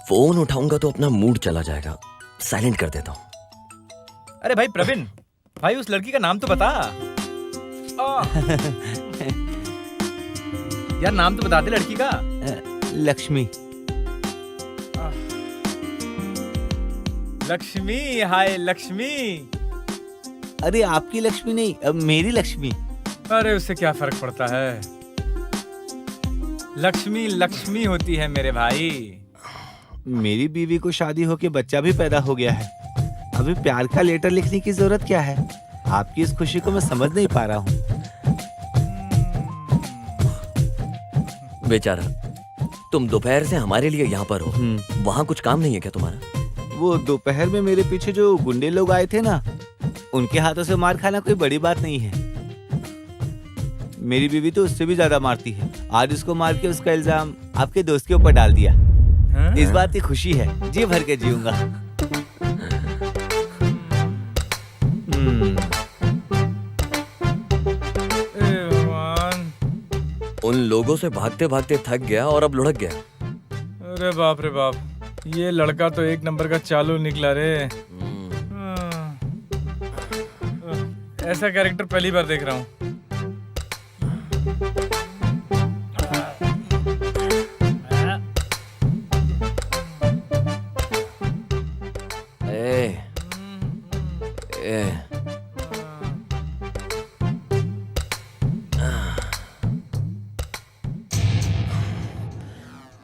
फोन उठाऊंगा तो अपना मूड चला जाएगा। साइलेंट कर देता हूँ। अरे भाई प्रवीण, भाई उस लड़की का नाम तो बता। यार नाम तो बता दे लड़की का। लक्ष्मी। लक्ष्मी, हाय लक्ष्मी। अरे आपकी लक्ष्मी नहीं, अब मेरी लक्ष्मी। अरे उससे क्या फर्क पड़ता है? लक्ष्मी लक्ष्मी होती है मेरे भाई। मेरी बीवी को शादी होके बच्चा भी पैदा हो गया है। अभी प्यार का लेटर लिखने की जरूरत क्या है? आपकी इस खुशी को मैं समझ नहीं पा रहा हूँ। बेचारा, तुम दोपहर से हमारे लिए यहाँ पर हो। वहाँ कुछ काम नहीं है क्या तुम्हारा? वो दोपहर में मेरे पीछे जो गुंडे लोग आए थे ना, उनके हाथों से मार खाना कोई बड़ी बात नहीं है। मेरी बीवी तो उससे भी ज्यादा मारती है। आज उसको मार के उसका इल्जाम आपके दोस्त के ऊपर डाल दिया। इस बात की खुशी है, जी भर के जीऊंगा। उन लोगों से भागते भागते थक गया और अब लुढ़क गया। अरे बाप रे बाप, ये लड़का तो एक नंबर का चालू निकला रे। ऐसा कैरेक्टर पहली बार देख रहा हूँ।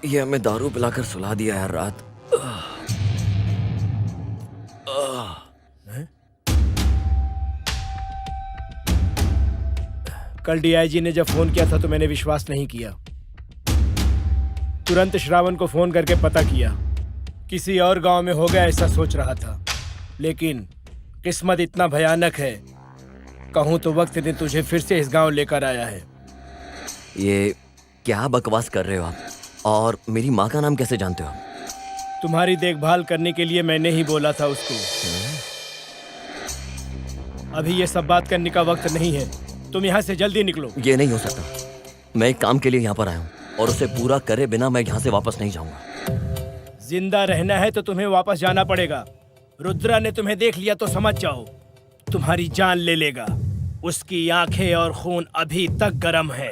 ये हमें दारू पिलाकर सुला दिया यार रात। कल डीआईजी ने जब फोन किया था तो मैंने विश्वास नहीं किया। तुरंत श्रावण को फोन करके पता किया। किसी और गांव में हो गया ऐसा सोच रहा था, लेकिन किस्मत इतना भयानक है, कहूं तो वक्त ने तुझे फिर से इस गांव लेकर आया है। ये क्या बकवास कर रहे हो आप? और मेरी माँ का नाम कैसे जानते हो आप? तुम्हारी देखभाल करने के लिए मैंने ही बोला था उसको। अभी ये सब बात करने का वक्त नहीं है, तुम यहाँ से जल्दी निकलो। ये नहीं हो सकता। मैं एक काम के लिए यहाँ पर आया हूँ और उसे पूरा करे बिना मैं यहाँ से वापस नहीं जाऊंगा। जिंदा रहना है तो तुम्हें वापस जाना पड़ेगा। रुद्रा ने तुम्हें देख लिया तो समझ जाओ, तुम्हारी जान ले लेगा। उसकी आंखें और खून अभी तक गर्म है।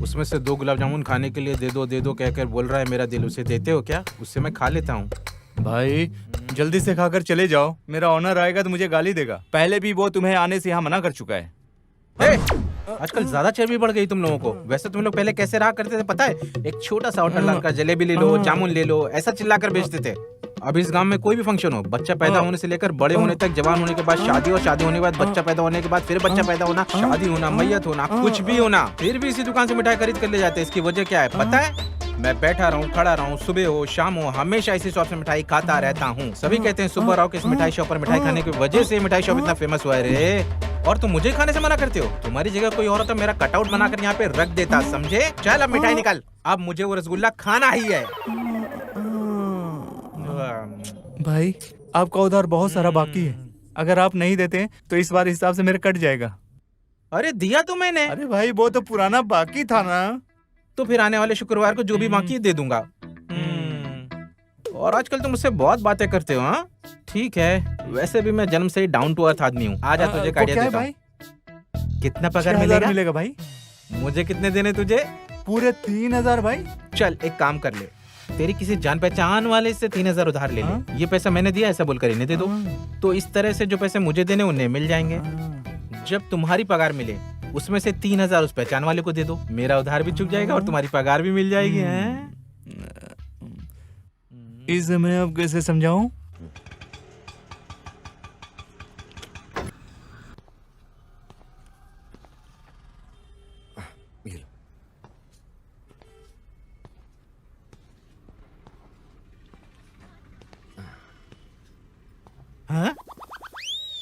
उसमें से 2 गुलाब जामुन खाने के लिए दे दो कहकर बोल रहा है मेरा दिल। उसे देते हो क्या? उससे मैं खा लेता हूँ। भाई जल्दी से खाकर चले जाओ, मेरा ऑनर आएगा तो मुझे गाली देगा। पहले भी वो तुम्हें आने से यहाँ मना कर चुका है। आजकल ज्यादा चर्बी बढ़ गई तुम लोगों को। वैसे तुम लोग पहले कैसे रहा करते थे पता है? एक छोटा सा होटल डालकर जलेबी ले लो, जामुन ले लो, ऐसा चिल्लाकर बेचते थे। अब इस गांव में कोई भी फंक्शन हो, बच्चा पैदा होने से लेकर बड़े होने तक, जवान होने के बाद शादी, और शादी होने के बाद बच्चा पैदा होने के बाद फिर बच्चा पैदा होना, शादी होना, मैयत होना, कुछ भी होना, फिर भी इसी दुकान से मिठाई खरीद कर ले जाते हैं। इसकी वजह क्या है पता है? मैं बैठा रहूं, खड़ा रहूं, सुबह हो शाम हो, हमेशा इसी शॉप से मिठाई खाता रहता हूँ। सभी कहते हैं सुबह राव के इस मिठाई शॉप पर मिठाई खाने की वजह से मिठाई शॉप इतना फेमस हुआ है रे। और तुम मुझे खाने से मना करते हो? तुम्हारी जगह कोई और तो मेरा कटआउट बनाकर यहाँ पे रख देता, समझे? चल अब मिठाई निकाल, अब मुझे वो रसगुल्ला खाना ही है। भाई आपका उधार बहुत सारा बाकी है, अगर आप नहीं देते तो इस बार हिसाब से मेरा कट जाएगा। अरे दिया तो मैंने। अरे भाई वो तो पुराना बाकी था ना। तो फिर आने वाले शुक्रवार को जो भी बाकी है दे दूंगा। और आजकल तुम मुझसे बहुत बातें करते हो। हाँ ठीक है, वैसे भी मैं जन्म से ही डाउन टू अर्थ आदमी हूँ। आजा तुझे एक आइडिया देता हूँ। कितना पगार मिलेगा भाई? मुझे कितने देने तुझे? पूरे 3000 भाई। चल एक काम कर ले, तेरी किसी जान पहचान वाले से 3000 उधार ले ले। ये पैसा मैंने दिया ऐसा बोलकर इन्हें दे दो। तो इस तरह से जो पैसे मुझे देने उन्हें मिल जाएंगे। जब तुम्हारी पगार मिले उसमें से 3000 उस पहचान वाले को दे दो। मेरा उधार भी चुक जाएगा और तुम्हारी पगार भी मिल जाएगी। इसे मैं अब कैसे समझाऊं?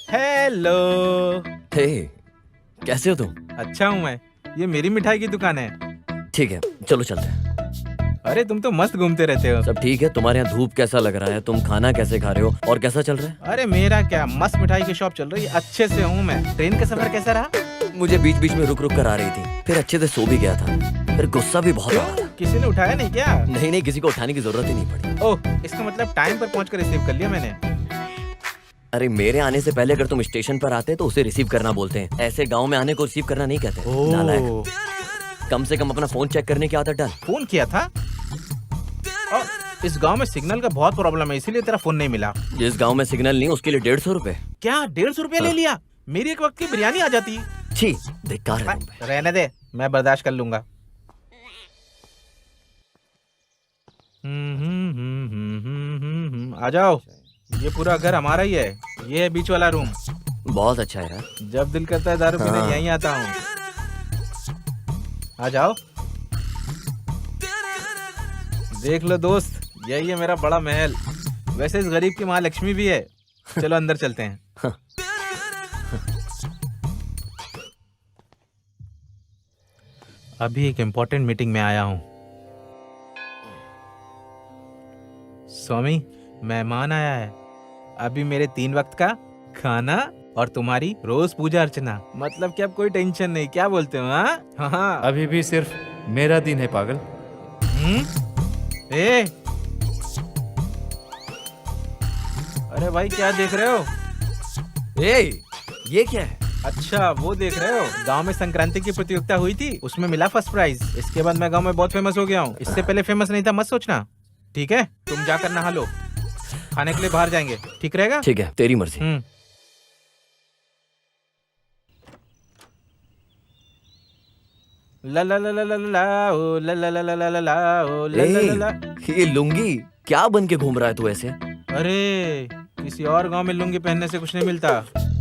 हेलो। हे कैसे हो तुम? अच्छा हूँ मैं, ये मेरी मिठाई की दुकान है। ठीक है चलो चलते हैं। अरे तुम तो मस्त घूमते रहते हो। सब ठीक है? तुम्हारे यहाँ धूप कैसा लग रहा है? तुम खाना कैसे खा रहे हो और कैसा चल रहा है? अरे मेरा क्या, मस्त मिठाई की शॉप चल रही है, अच्छे से हूँ मैं। ट्रेन का सफर कैसा रहा? मुझे बीच बीच में रुक रुक कर आ रही थी, फिर अच्छे से सो भी गया था, फिर गुस्सा भी बहुत आ रहा था। किसी ने उठाया नहीं क्या? नहीं किसी को उठाने की जरूरत ही नहीं पड़ी। ओह इसका मतलब टाइम पर पहुँच कर रिसीव कर लिया मैंने। अरे मेरे आने से पहले अगर तुम स्टेशन पर आते तो उसे रिसीव करना बोलते हैं, ऐसे गांव में आने को रिसीव करना नहीं कहते। नालायक, कम से कम अपना फोन चेक करने की आदत डाल। फोन किया था? इस गांव में सिग्नल का बहुत प्रॉब्लम है, इसीलिए तेरा फोन नहीं मिला। जिस गांव में सिग्नल नहीं उसके लिए 150 रुपए। क्या 150 रुपया ले लिया? मेरी एक वक्त की बिरयानी आ जाती। छी बेकार है तुम पे। रहने दे, मैं बर्दाश्त कर लूंगा। आ जाओ, ये पूरा घर हमारा ही है। ये है बीच वाला रूम। बहुत अच्छा है यार। जब दिल करता है दारू पीने यहीं आता हूँ। आ जाओ, देख लो दोस्त, यही है मेरा बड़ा महल। वैसे इस गरीब की माँ लक्ष्मी भी है। चलो अंदर चलते हैं। अभी एक इम्पोर्टेंट मीटिंग में आया हूँ। स्वामी मेहमान आया है। अभी मेरे 3 वक्त का खाना और तुम्हारी रोज पूजा अर्चना। मतलब कि अब कोई टेंशन नहीं, क्या बोलते हो? हाँ अभी भी सिर्फ मेरा दिन है पागल। अरे भाई क्या देख रहे हो? ये क्या है? अच्छा वो देख रहे हो, गांव में संक्रांति की प्रतियोगिता हुई थी, उसमें मिला फर्स्ट प्राइज। इसके बाद मैं गांव में बहुत फेमस हो गया हूँ। इससे पहले फेमस नहीं था, मत सोचना। ठीक है, तुम जाकर नहा लो, खाने के लिए बाहर जाएंगे, ठीक रहेगा? ठीक है, तेरी मर्जी। ला ला ला ला ला ला ओ ला ला ला ला ला ला ओ ला ला ला ला। ये लुंगी क्या बन के घूम रहा है तू ऐसे? अरे किसी और गांव में लुंगी पहनने से कुछ नहीं मिलता,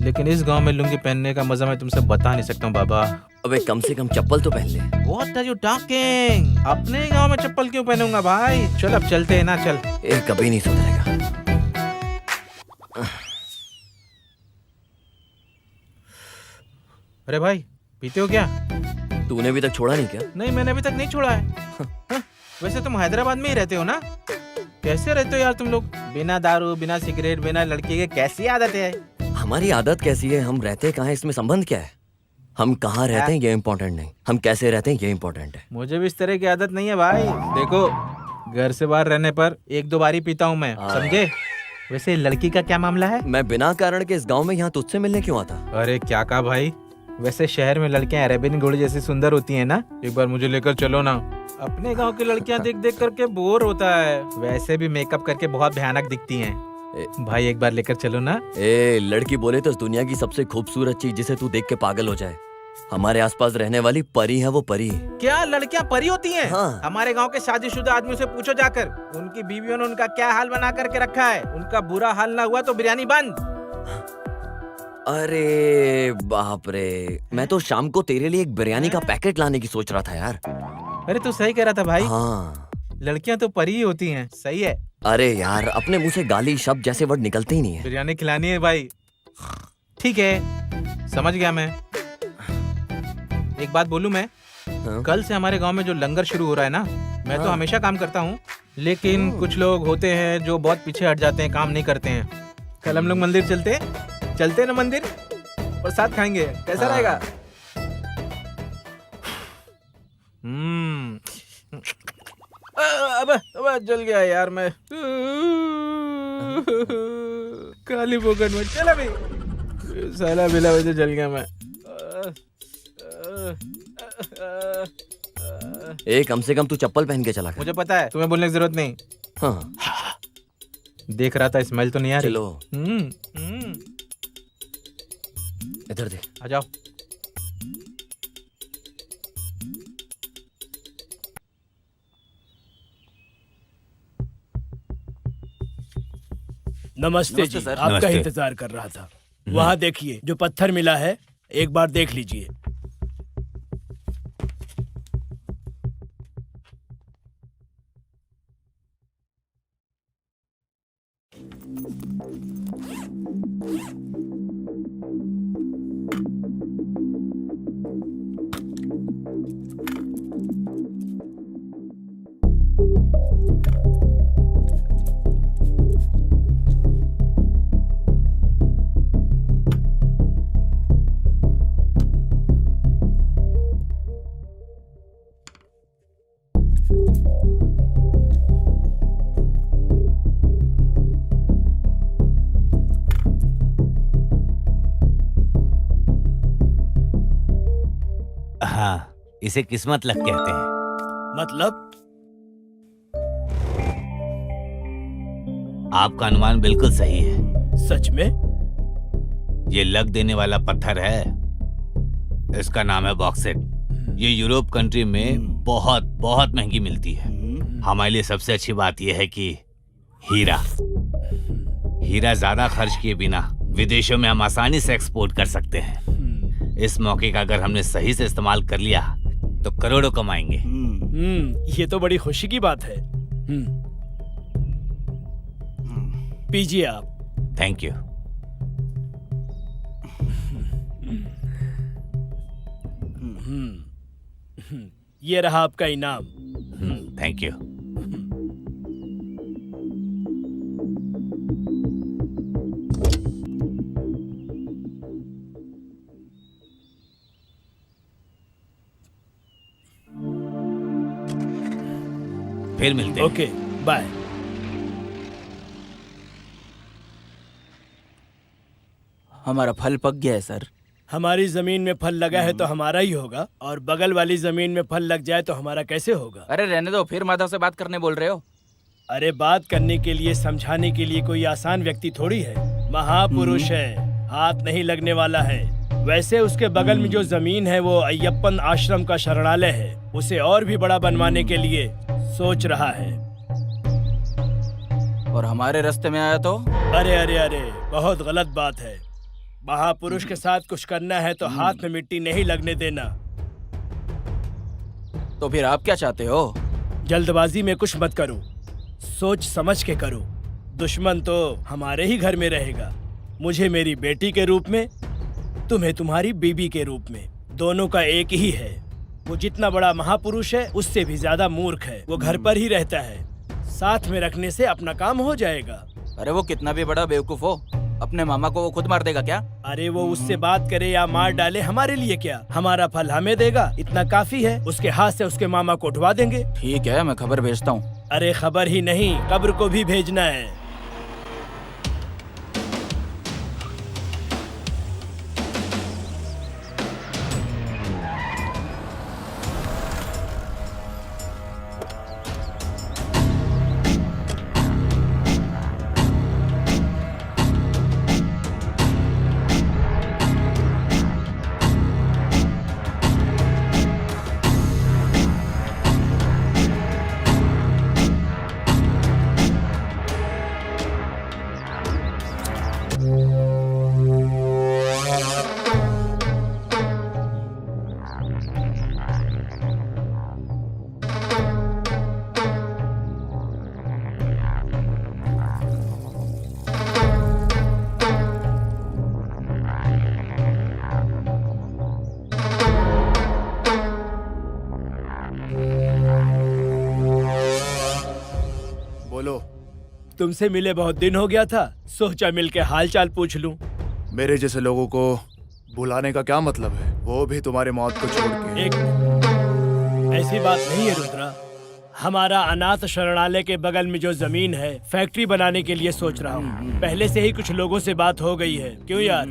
लेकिन इस गांव में लुंगी पहनने का मजा मैं तुमसे बता नहीं सकता हूँ बाबा। अबे कम से कम चप्पल तो पहन ले। What are you talking? अपने गांव में चप्पल क्यों पहनूंगा भाई? चल अब चलते हैं ना, चल। ये कभी नहीं सुधरेगा। अरे भाई पीते हो क्या? तूने अभी तक छोड़ा नहीं क्या? नहीं, मैंने अभी तक नहीं छोड़ा है। हाँ, वैसे तुम हैदराबाद में ही रहते हो ना? कैसे रहते हो यार तुम लोग? बिना दारू, बिना सिगरेट, बिना लड़की के कैसी आदत है? हमारी आदत कैसी है, हम रहते कहाँ है, इसमें संबंध क्या है? हम कहाँ रहते हैं ये इम्पोर्टेंट नहीं, हम कैसे रहते हैं ये इम्पोर्टेंट है। मुझे भी इस तरह की आदत नहीं है भाई। देखो, घर से बाहर रहने पर 1-2 बार ही पीता हूँ मैं, समझे? वैसे लड़की का क्या मामला है? मैं बिना कारण के इस गांव में यहाँ तुझसे मिलने क्यों आता? अरे क्या कहा भाई? वैसे शहर में लड़कियां अरेबियन घोड़ी जैसी सुंदर होती हैं ना? एक बार मुझे लेकर चलो ना। अपने गांव की लड़कियां देख देख करके बोर होता है। वैसे भी मेकअप करके बहुत भयानक दिखती हैं। भाई एक बार लेकर चलो ना। लड़की बोले तो इस दुनिया की सबसे खूबसूरत चीज जिसे तू देख के पागल हो जाए। हमारे आसपास रहने वाली परी है वो परी। क्या लड़कियां परी होती हैं? हाँ। हमारे गांव के शादीशुदा आदमियों से पूछो जाकर, उनकी बीवियों ने उनका क्या हाल बना करके रखा है। उनका बुरा हाल ना हुआ तो बिरयानी बंद। अरे बाप रे, मैं तो शाम को तेरे लिए एक बिरयानी का पैकेट लाने की सोच रहा था यार। अरे तू सही कह रहा था भाई। हाँ, लड़कियां तो परी ही होती हैं, सही है। अरे यार, अपने मुंह से गाली शब्द जैसे वर्ड निकलते ही नहीं है। बिरयानी खिलानी है भाई। ठीक है, समझ गया मैं। एक बात बोलूं मैं? हाँ? कल से हमारे गांव में जो लंगर शुरू हो रहा है ना, मैं तो हमेशा काम करता हूँ, लेकिन कुछ लोग होते हैं जो बहुत पीछे हट जाते हैं, काम नहीं करते हैं। कल हम लोग मंदिर चलते ना मंदिर, प्रसाद खाएंगे, कैसा रहेगा? अब जल गया यार मैं। काली बोकन में चला भी साला बिला वजह जल गया मैं। कम से कम तू चप्पल पहन के चला कर। मुझे पता है, तुम्हें बोलने की जरूरत नहीं। हाँ। देख रहा था, स्मेल तो नहीं आ रही। चलो इधर दे। आ जाओ। नमस्ते जी, सर। आपका नमस्ते। इंतजार कर रहा था। वहाँ देखिए, जो पत्थर मिला है, एक बार देख लीजिए। हाँ, इसे किस्मत लक कहते हैं। मतलब? आपका अनुमान बिल्कुल सही है। सच में? ये लक देने वाला पत्थर है। इसका नाम है बॉक्सेट। ये यूरोप कंट्री में बहुत बहुत महंगी मिलती है। हमारे लिए सबसे अच्छी बात यह है कि हीरा ज्यादा खर्च किए बिना विदेशों में हम आसानी से एक्सपोर्ट कर सकते हैं। इस मौके का अगर हमने सही से इस्तेमाल कर लिया तो करोड़ों कमाएंगे। ये तो बड़ी खुशी की बात है। पीजिए आप। Thank you. ये रहा आपका इनाम। Thank you. फिर मिलते हैं। Okay, bye. हमारा फल पक गया है सर। हमारी जमीन में फल लगा है तो हमारा ही होगा, और बगल वाली जमीन में फल लग जाए तो हमारा कैसे होगा? अरे रहने दो, फिर माधव से बात करने बोल रहे हो? अरे बात करने के लिए, समझाने के लिए कोई आसान व्यक्ति थोड़ी है। महापुरुष है, हाथ नहीं लगने वाला है। वैसे उसके बगल में जो जमीन है वो अय्यप्पन आश्रम का शरणालय है। उसे और भी बड़ा बनवाने के लिए सोच रहा है। और हमारे रास्ते में आया तो? अरे अरे अरे, बहुत गलत बात है। महापुरुष के साथ कुछ करना है तो हाथ में मिट्टी नहीं लगने देना। तो फिर आप क्या चाहते हो? जल्दबाजी में कुछ मत करो, सोच समझ के करो। दुश्मन तो हमारे ही घर में रहेगा, मुझे मेरी बेटी के रूप में, तुम्हें तुम्हारी बीबी के रूप में। दोनों का एक ही है। वो जितना बड़ा महापुरुष है उससे भी ज्यादा मूर्ख है। वो घर पर ही रहता है, साथ में रखने से अपना काम हो जाएगा। अरे वो कितना भी बड़ा बेवकूफ हो, अपने मामा को वो खुद मार देगा क्या? अरे वो उससे बात करे या मार डाले, हमारे लिए क्या? हमारा फल हमें देगा, इतना काफी है। उसके हाथ से उसके मामा को उठवा देंगे। ठीक है, मैं खबर भेजता हूँ। अरे खबर ही नहीं, कब्र को भी भेजना है। तुमसे मिले बहुत दिन हो गया था, सोचा मिलके हाल चाल पूछ लूं। मेरे जैसे लोगों को बुलाने का क्या मतलब है, वो भी तुम्हारे मौत को छोड़ के। एक ऐसी बात नहीं है रुद्रा, हमारा अनाथ शरणालय के बगल में जो जमीन है फैक्ट्री बनाने के लिए सोच रहा हूँ। पहले से ही कुछ लोगों से बात हो गई है। क्यों यार,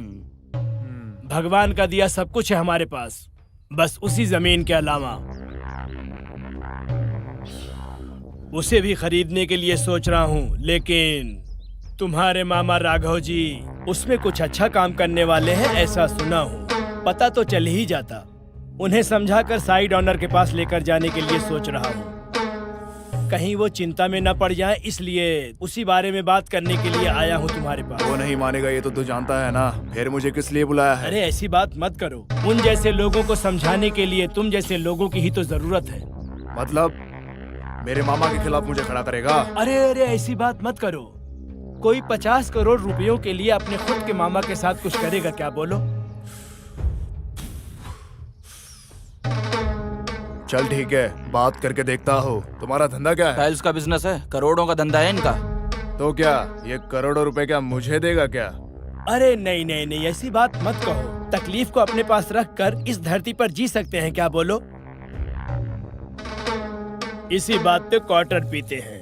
भगवान का दिया सब कुछ है हमारे पास, बस उसी जमीन के अलावा उसे भी खरीदने के लिए सोच रहा हूँ। लेकिन तुम्हारे मामा राघव जी उसमें कुछ अच्छा काम करने वाले हैं ऐसा सुना हूँ। पता तो चल ही जाता, उन्हें समझाकर साइड ऑनर के पास लेकर जाने के लिए सोच रहा हूँ। कहीं वो चिंता में न पड़ जाए, इसलिए उसी बारे में बात करने के लिए आया हूँ तुम्हारे पास। वो नहीं मानेगा ये तो तू जानता है ना, फिर मुझे किस लिए बुलाया है? अरे ऐसी बात मत करो, उन जैसे लोगों को समझाने के लिए तुम जैसे लोगों की ही तो जरूरत है। मतलब मेरे मामा के खिलाफ मुझे खड़ा करेगा? अरे अरे ऐसी बात मत करो, कोई 50 करोड़ रुपयों के लिए अपने खुद के मामा के साथ कुछ करेगा क्या, बोलो? चल ठीक है, बात करके देखता हूँ। तुम्हारा धंधा क्या है? टाइल्स का बिजनेस है, करोड़ों का धंधा है इनका। तो क्या ये करोड़ों रुपए क्या मुझे देगा क्या? अरे नहीं नहीं नहीं, ऐसी बात मत कहो। तकलीफ को अपने पास रख कर इस धरती पर जी सकते हैं क्या, बोलो? इसी बात पे क्वार्टर पीते हैं।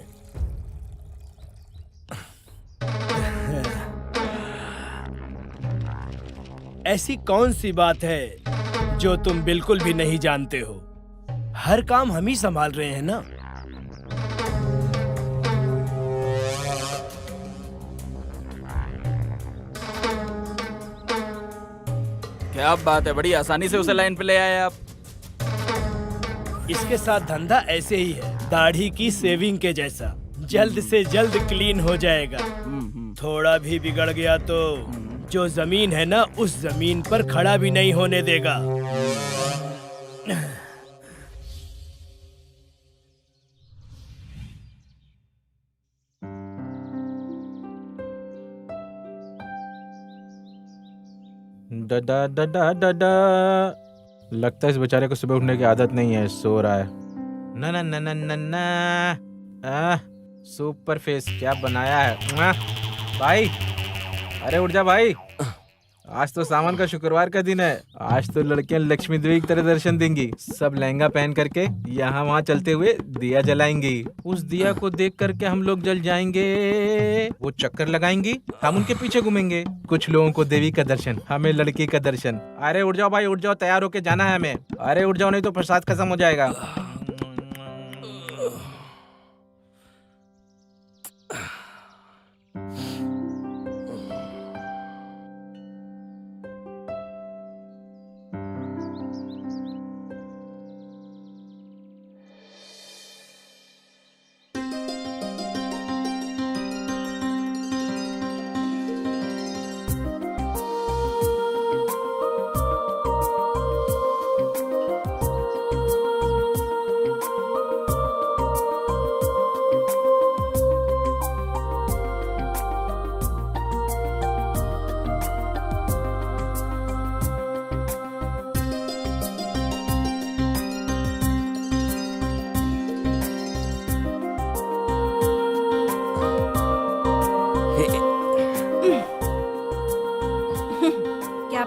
ऐसी कौन सी बात है जो तुम बिल्कुल भी नहीं जानते हो? हर काम हम ही संभाल रहे हैं ना। क्या बात है, बड़ी आसानी से उसे लाइन पे ले आए आप। इसके साथ धंधा ऐसे ही है, दाढ़ी की सेविंग के जैसा, जल्द से जल्द क्लीन हो जाएगा। थोड़ा भी बिगड़ गया तो जो जमीन है ना, उस जमीन पर खड़ा भी नहीं होने देगा। डडा डडा डडा। लगता है इस बेचारे को सुबह उठने की आदत नहीं है, सो रहा है। ना ना ना ना ना ना। सुपर फेस क्या बनाया है भाई। अरे उठ जा भाई, आज तो सावन का शुक्रवार का दिन है। आज तो लड़कियां लक्ष्मी देवी की तरह दर्शन देंगी। सब लहंगा पहन करके यहाँ वहाँ चलते हुए दिया जलाएंगी। उस दिया को देख करके हम लोग जल जाएंगे। वो चक्कर लगाएंगी, हम उनके पीछे घूमेंगे। कुछ लोगों को देवी का दर्शन, हमें लड़की का दर्शन। अरे उठ जाओ भाई, उठ जाओ, तैयार होके जाना है हमें। अरे उठ जाओ, नहीं तो प्रसाद खत्म हो जाएगा।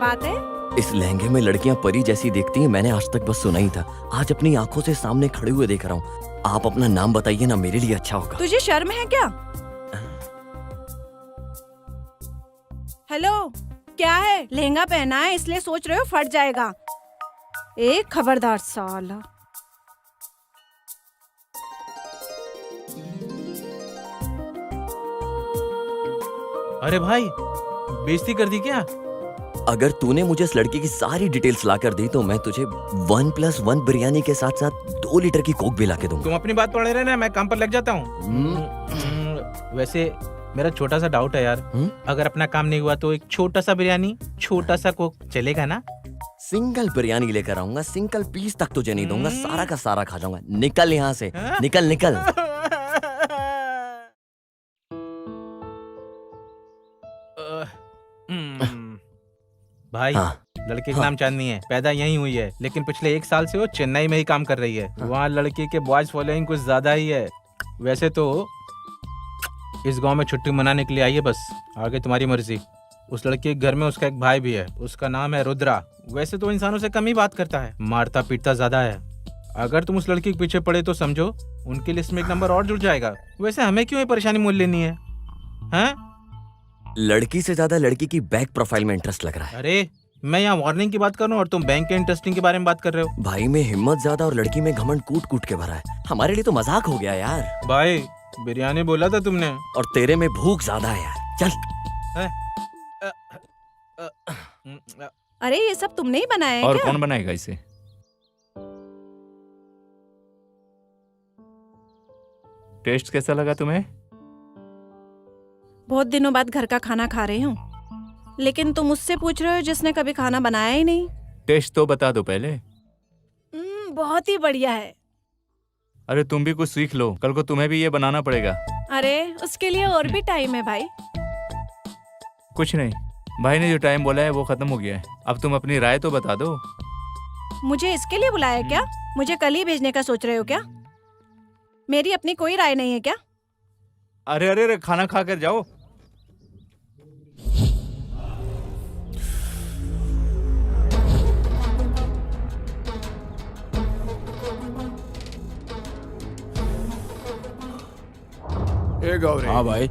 बात है? इस लहंगे में लड़कियां परी जैसी दिखती हैं, मैंने आज तक बस सुना ही था। आज अपनी आंखों से सामने खड़े हुए देख रहा हूँ। आप अपना नाम बताइए ना, मेरे लिए अच्छा होगा। तुझे शर्म है क्या? हेलो, क्या है? लहंगा पहना है इसलिए सोच रहे हो फट जाएगा? एक खबरदार साला। अरे भाई, बेइज्जती कर दी क्या? अगर तूने मुझे इस लड़की की सारी डिटेल्स ला कर दी तो मैं तुझे 1+1 बिरयानी के साथ साथ 2 लीटर की कोक भी ला के दूंगा। तुम अपनी बात पढ़े रहना, मैं काम पर लग जाता हूँ। वैसे मेरा छोटा सा डाउट है यार, अगर अपना काम नहीं हुआ तो एक छोटा सा बिरयानी, छोटा सा कोक चलेगा ना? सिंगल बिरयानी लेकर आऊंगा, सिंगल पीस तक तुझे नहीं दूंगा, सारा का सारा खा जाऊंगा। निकल यहाँ से, निकल निकल। भाई, लड़के का नाम चांदनी है, पैदा यहीं हुई है, लेकिन पिछले 1 साल से वो चेन्नई में ही काम कर रही है। वहाँ लड़के के बॉयज फॉलोइंग कुछ ज्यादा ही है। वैसे तो इस गांव में छुट्टी मनाने के लिए आई है, बस आगे तुम्हारी मर्जी। उस लड़के के घर में उसका एक भाई भी है, उसका नाम है रुद्रा। वैसे तो इंसानों से कम ही बात करता है, मारता पीटता ज्यादा है। अगर तुम उस लड़की के पीछे पड़े तो समझो उनकी लिस्ट में एक नंबर और जुड़ जाएगा। वैसे हमें क्यों ये परेशानी मोल लेनी है? हैं? लड़की से ज्यादा लड़की की बैक प्रोफाइल में इंटरेस्ट लग रहा है। अरे मैं यहाँ वार्निंग की बात कर रहा हूँ और तुम बैंक के इंटरेस्टिंग के बारे में बात कर रहे हो। भाई में हिम्मत ज्यादा और लड़की में घमंड कूट कूट के भरा है। हमारे लिए तो मजाक हो गया यार। भाई बिरयानी बोला था तुमने, और तेरे में भूख ज्यादा है यार। चल। अरे ये सब तुमने ही बनाया है और क्या? कौन बनाएगा इसे? टेस्ट कैसा लगा तुम्हें? बहुत दिनों बाद घर का खाना खा रही हूँ, लेकिन तुम मुझसे पूछ रहे हो जिसने कभी खाना बनाया ही नहीं। टेस्ट तो बता दो पहले। बहुत ही बढ़िया है। अरे तुम भी कुछ सीख लो, कल को तुम्हें भी ये बनाना पड़ेगा। अरे उसके लिए और भी टाइम है भाई। कुछ नहीं, भाई ने जो टाइम बोला है वो खत्म हो गया है। अब तुम अपनी राय तो बता दो। मुझे इसके लिए बुलाया क्या? मुझे कल ही भेजने का सोच रहे हो क्या? मेरी अपनी कोई राय नहीं है क्या? अरे अरे अरे, खाना खा कर जाओ। ए गौरी। हाँ भाई।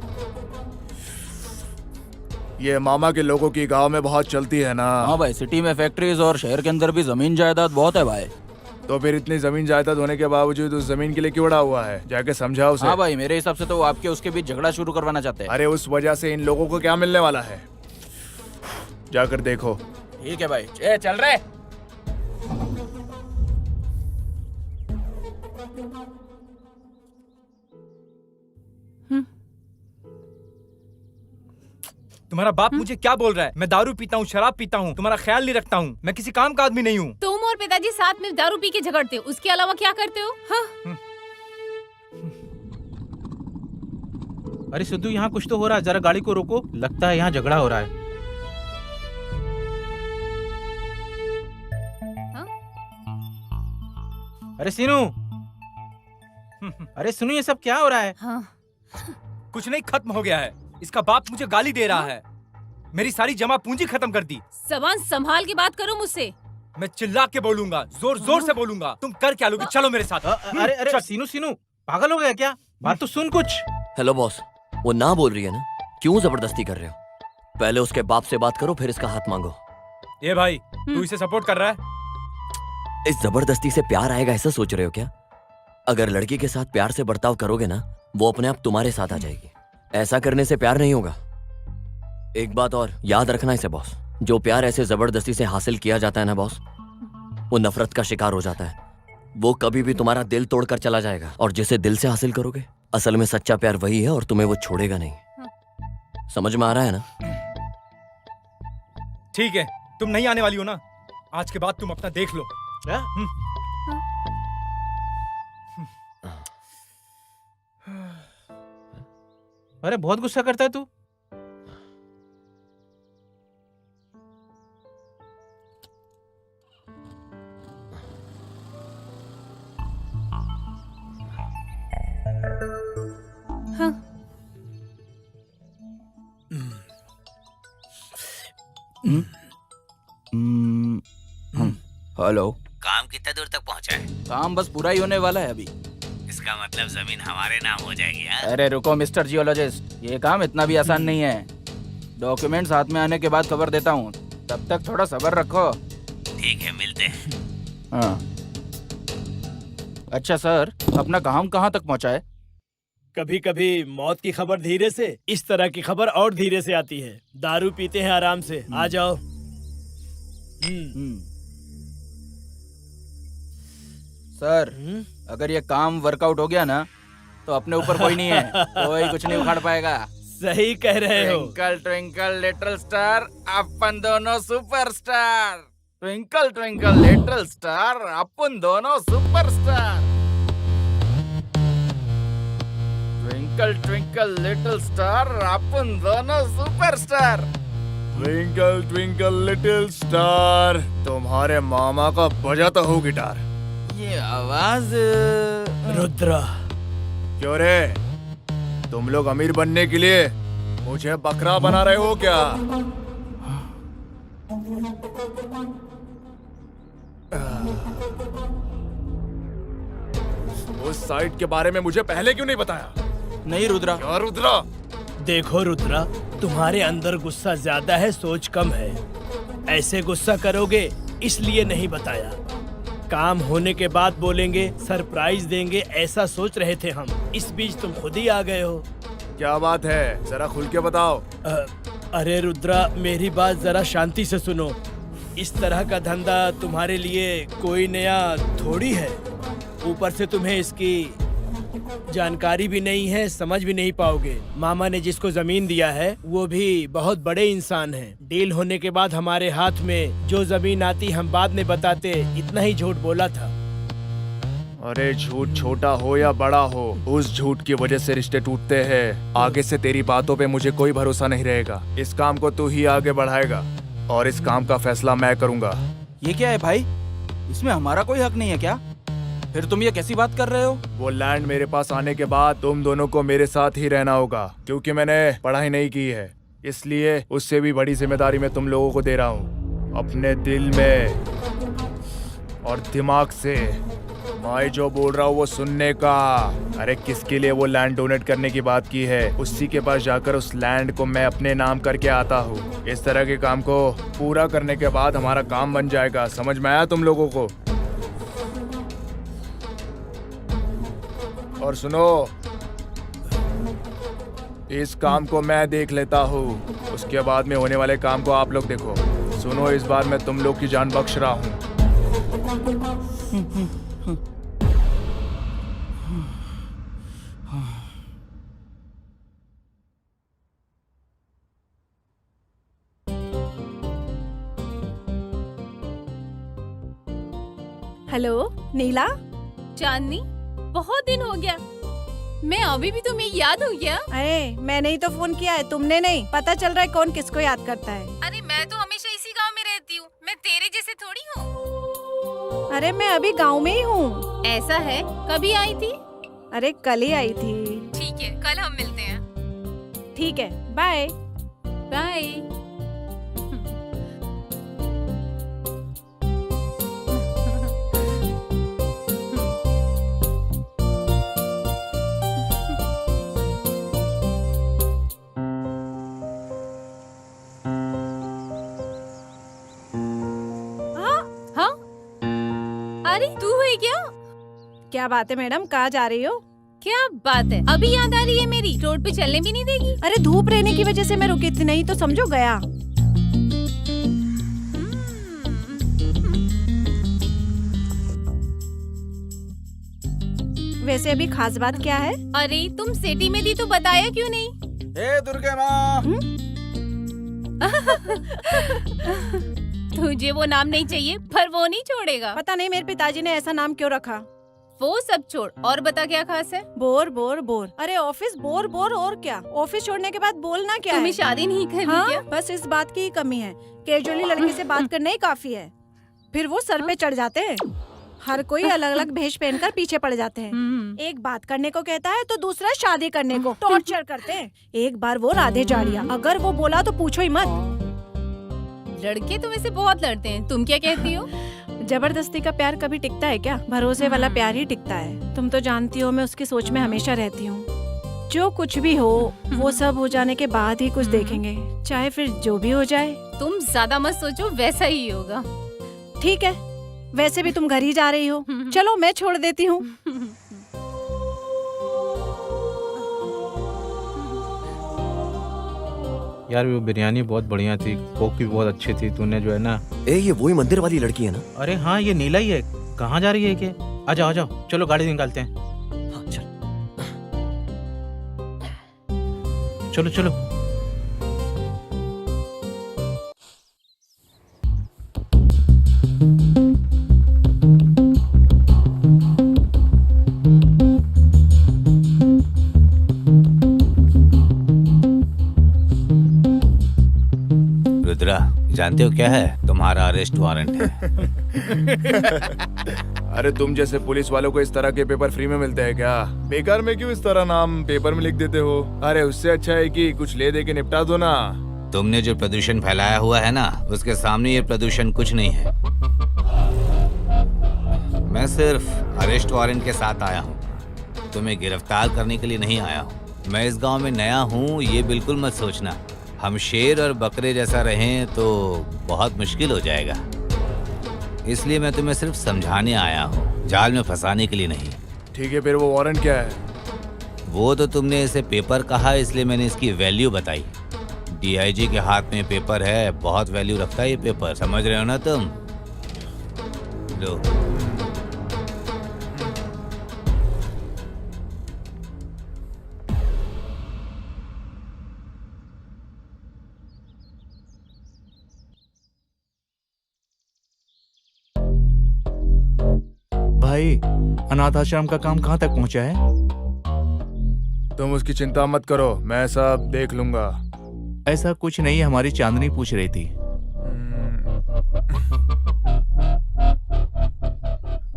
ये मामा के लोगों की गांव में बहुत चलती है ना? हाँ भाई, सिटी में फैक्ट्रीज और शहर के अंदर भी जमीन जायदाद बहुत है भाई। तो फिर इतनी जमीन जायदाद होने के बावजूद उस जमीन के लिए क्यों अड़ा हुआ है? जाके समझाओ उसे। हाँ भाई, मेरे हिसाब से तो वो आपके उसके बीच झगड़ा शुरू करवाना चाहते हैं। अरे उस वजह से इन लोगों को क्या मिलने वाला है, जाकर देखो। ठीक है भाई, चल रहे। तुम्हारा बाप मुझे क्या बोल रहा है? मैं दारू पीता हूँ, शराब पीता हूँ, तुम्हारा ख्याल नहीं रखता हूँ, मैं किसी काम का आदमी नहीं हूँ। तुम और पिताजी साथ में दारू पी के झगड़ते हो, उसके अलावा क्या करते हो? हाँ? अरे सिद्धू, यहाँ कुछ तो हो रहा है, जरा गाड़ी को रोको, लगता है यहाँ झगड़ा हो रहा है। अरे सीनू, अरे सुनो, ये सब क्या हो रहा है? हाँ। कुछ नहीं, खत्म हो गया है। इसका बाप मुझे गाली दे रहा है, मेरी सारी जमा पूंजी खत्म कर दी। जबान संभाल के बात करो मुझसे। मैं चिल्ला के बोलूंगा, जोर जोर से बोलूंगा। तुम कर क्या लोगे? चलो मेरे साथ। अरे अरे सीनू, पागल हो गया क्या? बात तो सुन कुछ। हेलो बॉस, वो ना बोल रही है ना, क्यों जबरदस्ती कर रहे हो? पहले उसके बाप से बात करो, फिर इसका हाथ मांगो। ये भाई, तू इसे सपोर्ट कर रहा है? इस जबरदस्ती से प्यार आएगा ऐसा सोच रहे हो क्या? अगर लड़की के साथ प्यार से बर्ताव करोगे ना, वो अपने आप तुम्हारे साथ आ जाएगी। ऐसा करने से प्यार नहीं होगा। एक बात और याद रखना इसे बॉस, जो प्यार ऐसे जबरदस्ती से हासिल किया जाता है ना बॉस, वो नफरत का शिकार हो जाता है। वो कभी भी तुम्हारा दिल तोड़कर चला जाएगा, और जिसे दिल से हासिल करोगे, असल में सच्चा प्यार वही है और तुम्हें वो छोड़ेगा नहीं। समझ में आ रहा है ना? ठीक है, तुम नहीं आने वाली हो ना? आज के बाद तुम अपना देख लो। अरे बहुत गुस्सा करता है तू। हाँ। हेलो। काम कितना दूर तक पहुंचा है? काम बस पूरा ही होने वाला है अभी। इसका मतलब जमीन हमारे नाम हो जाएगी हाँ? अरे रुको मिस्टर जियोलॉजिस्ट, ये काम इतना भी आसान नहीं है। डॉक्यूमेंट्स हाथ में आने के बाद खबर देता हूँ, तब तक थोड़ा सब्र रखो। ठीक है, मिलते हैं। हाँ। अच्छा सर, अपना काम कहाँ तक पहुँचा है? कभी कभी मौत की खबर धीरे से, इस तरह की खबर और धीरे से आती है। दारू पीते हैं आराम से, आ जाओ। सर, अगर ये काम वर्कआउट हो गया ना, तो अपने ऊपर कोई नहीं है, कोई कुछ नहीं उखाड़ पाएगा। सही कह रहे हो। ट्विंकल ट्विंकल लिटिल स्टार, अपन दोनों superstar. Twinkle twinkle little star, अपन दोनों superstar. Twinkle twinkle little star, अपन दोनों superstar. Twinkle twinkle little star, तुम्हारे मामा का बजाता हो गिटार। ये आवाज रुद्रा। क्यों रे, तुम लोग अमीर बनने के लिए मुझे बकरा बना रहे हो क्या? उस साइट के बारे में मुझे पहले क्यों नहीं बताया? नहीं रुद्रा। क्या रुद्रा? देखो रुद्रा, तुम्हारे अंदर गुस्सा ज्यादा है, सोच कम है। ऐसे गुस्सा करोगे इसलिए नहीं बताया। काम होने के बाद बोलेंगे, सरप्राइज देंगे, ऐसा सोच रहे थे हम। इस बीच तुम खुद ही आ गए हो। क्या बात है, जरा खुल के बताओ। अरे रुद्रा, मेरी बात जरा शांति से सुनो। इस तरह का धंधा तुम्हारे लिए कोई नया थोड़ी है। ऊपर से तुम्हें इसकी जानकारी भी नहीं है, समझ भी नहीं पाओगे। मामा ने जिसको जमीन दिया है वो भी बहुत बड़े इंसान हैं। डील होने के बाद हमारे हाथ में जो जमीन आती हम बाद में बताते, इतना ही झूठ बोला था। अरे झूठ छोटा हो या बड़ा हो, उस झूठ की वजह से रिश्ते टूटते हैं। आगे से तेरी बातों पे मुझे कोई भरोसा नहीं रहेगा। इस काम को तू ही आगे बढ़ाएगा और इस काम का फैसला मैं करूंगा। ये क्या है भाई, इसमें हमारा कोई हक नहीं है क्या? फिर तुम ये कैसी बात कर रहे हो? वो लैंड मेरे पास आने के बाद तुम दोनों को मेरे साथ ही रहना होगा, क्योंकि मैंने पढ़ाई नहीं की है। इसलिए उससे भी बड़ी जिम्मेदारी मैं तुम लोगों को दे रहा हूँ। अपने दिल में और दिमाग से मैं जो बोल रहा हूँ वो सुनने का। अरे किसके लिए वो लैंड डोनेट करने की बात की है, उसी के पास जाकर उस लैंड को मैं अपने नाम करके आता हूँ। इस तरह के काम को पूरा करने के बाद हमारा काम बन जाएगा। समझ में आया तुम लोगों को? और सुनो, इस काम को मैं देख लेता हूँ, उसके बाद में होने वाले काम को आप लोग देखो। सुनो, इस बार मैं तुम लोग की जान बख्श रहा हूँ। हेलो नीला। चांदनी, बहुत दिन हो गया, मैं अभी भी तुम्हें याद हूँ क्या? अरे मैंने ही तो फोन किया है, तुमने नहीं। पता चल रहा है कौन किसको याद करता है। अरे मैं तो हमेशा इसी गांव में रहती हूँ, मैं तेरे जैसे थोड़ी हूँ। अरे मैं अभी गांव में ही हूँ। ऐसा है, कभी आई थी? अरे कल ही आई थी। ठीक है, कल हम मिलते हैं। ठीक है, बाय बाय। अरे तू है क्या? क्या बात है मैडम, कहाँ जा रही हो? क्या बात है, अभी याद आ रही है मेरी? रोड पे चलने भी नहीं देगी? अरे धूप रहने की वजह से मैं रुकी थी, नहीं तो समझो गया। वैसे अभी खास बात क्या है? अरे तुम सिटी में थी तो बताया क्यों नहीं? हे दुर्गे माँ। तुझे वो नाम नहीं चाहिए, पर वो नहीं छोड़ेगा। पता नहीं मेरे पिताजी ने ऐसा नाम क्यों रखा। वो सब छोड़, और बता क्या खास है? Bore bore bore. अरे ऑफिस बोर बोर, और क्या? ऑफिस छोड़ने के बाद बोलना क्या तुम्हें है? शादी नहीं करनी हाँ? क्या? बस इस बात की ही कमी है, कैजुअली लड़के से बात करना ही काफी है। फिर वो सर पे चढ़ जाते हैं। हर कोई अलग अलग भेष पहनकर पीछे पड़ जाते हैं। एक बात करने को कहता है तो दूसरा शादी करने को टॉर्चर करते हैं। एक बार वो राधे जाड़िया, अगर वो बोला तो पूछो ही मत। लड़के तो वैसे बहुत लड़ते हैं, तुम क्या कहती हो? जबरदस्ती का प्यार कभी टिकता है क्या? भरोसे वाला प्यार ही टिकता है। तुम तो जानती हो मैं उसकी सोच में हमेशा रहती हूँ। जो कुछ भी हो वो सब हो जाने के बाद ही कुछ देखेंगे, चाहे फिर जो भी हो जाए। तुम ज्यादा मत सोचो, वैसा ही होगा। ठीक है, वैसे भी तुम घर ही जा रही हो, चलो मैं छोड़ देती हूँ। यार वो बिरयानी बहुत बढ़िया थी, कोक भी बहुत अच्छी थी। तूने जो है ना, ये वही मंदिर वाली लड़की है ना? अरे हाँ ये नीला ही है। कहाँ जा रही है के? आ जाओ आ जाओ, चलो गाड़ी निकालते हैं। हाँ चल। चलो चलो। रुद्रा, जानते हो क्या है? तुम्हारा अरेस्ट वारंट है। अरे तुम जैसे पुलिस वालों को इस तरह के पेपर फ्री में मिलते हैं क्या? बेकार में क्यों इस तरह नाम पेपर में लिख देते हो? अरे उससे अच्छा है कि कुछ ले दे के निपटा दो ना। तुमने जो प्रदूषण फैलाया हुआ है ना, उसके सामने ये प्रदूषण कुछ नहीं है। मैं सिर्फ अरेस्ट वारंट के साथ आया हूँ, तुम्हें गिरफ्तार करने के लिए नहीं आया हूँ। मैं इस गांव में नया हूँ, ये बिल्कुल मत सोचना हम शेर और बकरे जैसा रहें तो बहुत मुश्किल हो जाएगा। इसलिए मैं तुम्हें सिर्फ समझाने आया हूँ, जाल में फंसाने के लिए नहीं। ठीक है, फिर वो वारंट क्या है? वो तो तुमने इसे पेपर कहा, इसलिए मैंने इसकी वैल्यू बताई। डीआईजी के हाथ में पेपर है, बहुत वैल्यू रखता है ये पेपर, समझ रहे हो ना तुम? लो। भाई, अनाथ आश्रम का काम कहाँ तक पहुँचा है? तुम उसकी चिंता मत करो, मैं सब देख लूंगा। ऐसा कुछ नहीं, हमारी चांदनी पूछ रही थी।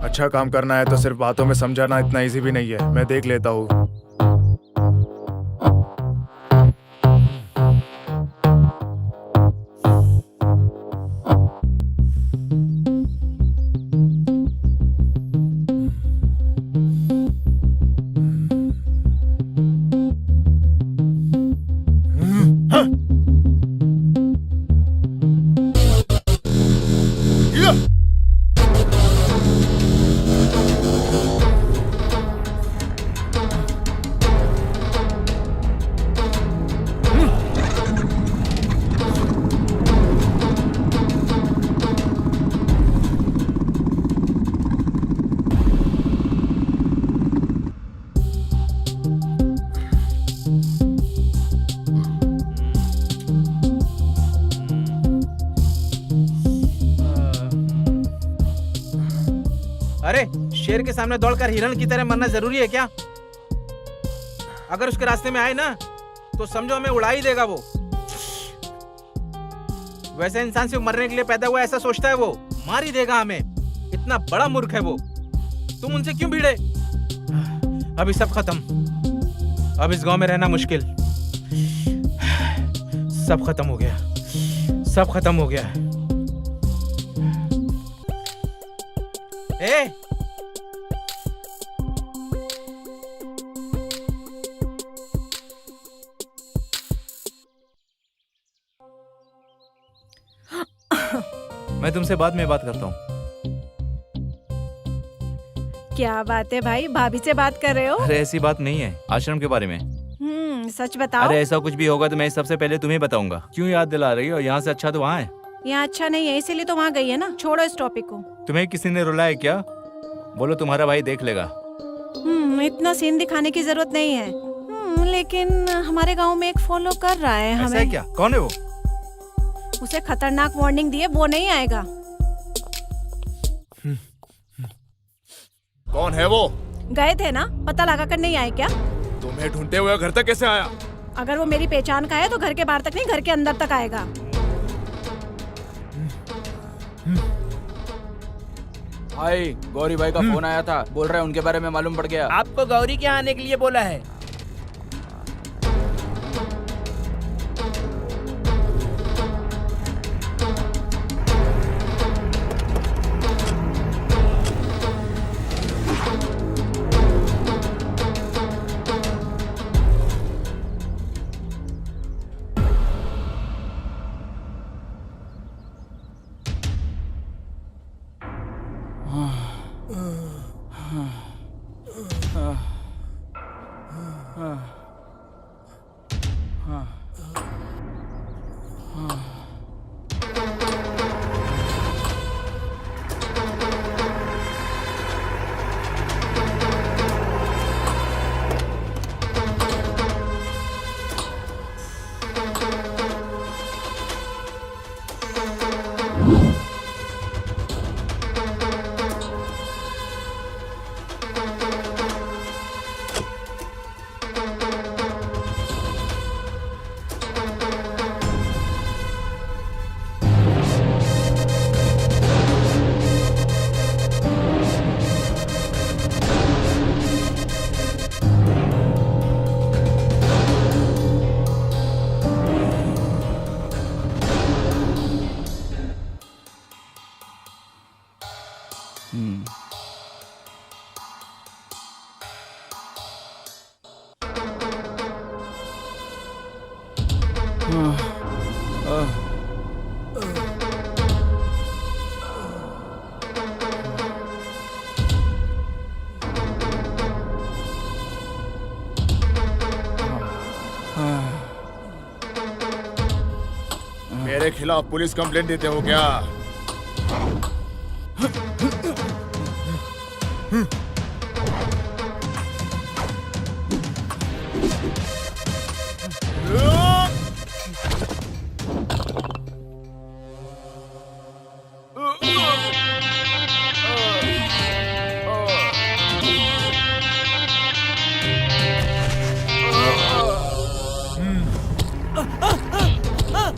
अच्छा काम करना है तो सिर्फ बातों में समझाना इतना इजी भी नहीं है, मैं देख लेता हूँ। अरे शेर के सामने दौड़कर हिरण की तरह मरना जरूरी है क्या? अगर उसके रास्ते में आए ना तो समझो हमें उड़ा ही देगा वो। वैसे इंसान सिर्फ मरने के लिए पैदा हुआ ऐसा सोचता है वो, मार ही देगा हमें। इतना बड़ा मूर्ख है वो। तुम उनसे क्यों भिड़े? अभी सब खत्म, अब इस गांव में रहना मुश्किल। सब खत्म हो गया, सब खत्म हो गया। ए! मैं तुमसे बाद में बात करता हूँ। क्या बात है भाई, भाभी से बात कर रहे हो? अरे ऐसी बात नहीं है, आश्रम के बारे में। सच बताओ। अरे ऐसा कुछ भी होगा तो मैं सबसे पहले तुम्हें बताऊंगा। क्यों याद दिला रही हो? यहाँ से अच्छा तो वहाँ है। यहाँ अच्छा नहीं है, इसीलिए तो वहाँ गई है ना। छोड़ो इस टॉपिक को। तुम्हें किसी ने रुलाया क्या? बोलो तुम्हारा भाई देख लेगा। इतना सीन दिखाने की जरूरत नहीं है। लेकिन हमारे गांव में एक फॉलो कर रहा है हमें। ऐसा है क्या? कौन है वो? उसे खतरनाक वार्निंग दिए, वो नहीं आएगा। कौन है वो? गए थे ना, पता लगा कर नहीं आए क्या? तुम्हें ढूंढते हुए घर तक कैसे आया? अगर वो मेरी पहचान का है तो घर के बाहर तक नहीं, घर के अंदर तक आएगा। भाई, गौरी भाई का फोन आया था, बोल रहे हैं उनके बारे में मालूम पड़ गया। आपको गौरी के यहाँ आने के लिए बोला है। मेरे खिलाफ पुलिस कंप्लेंट देते हो क्या?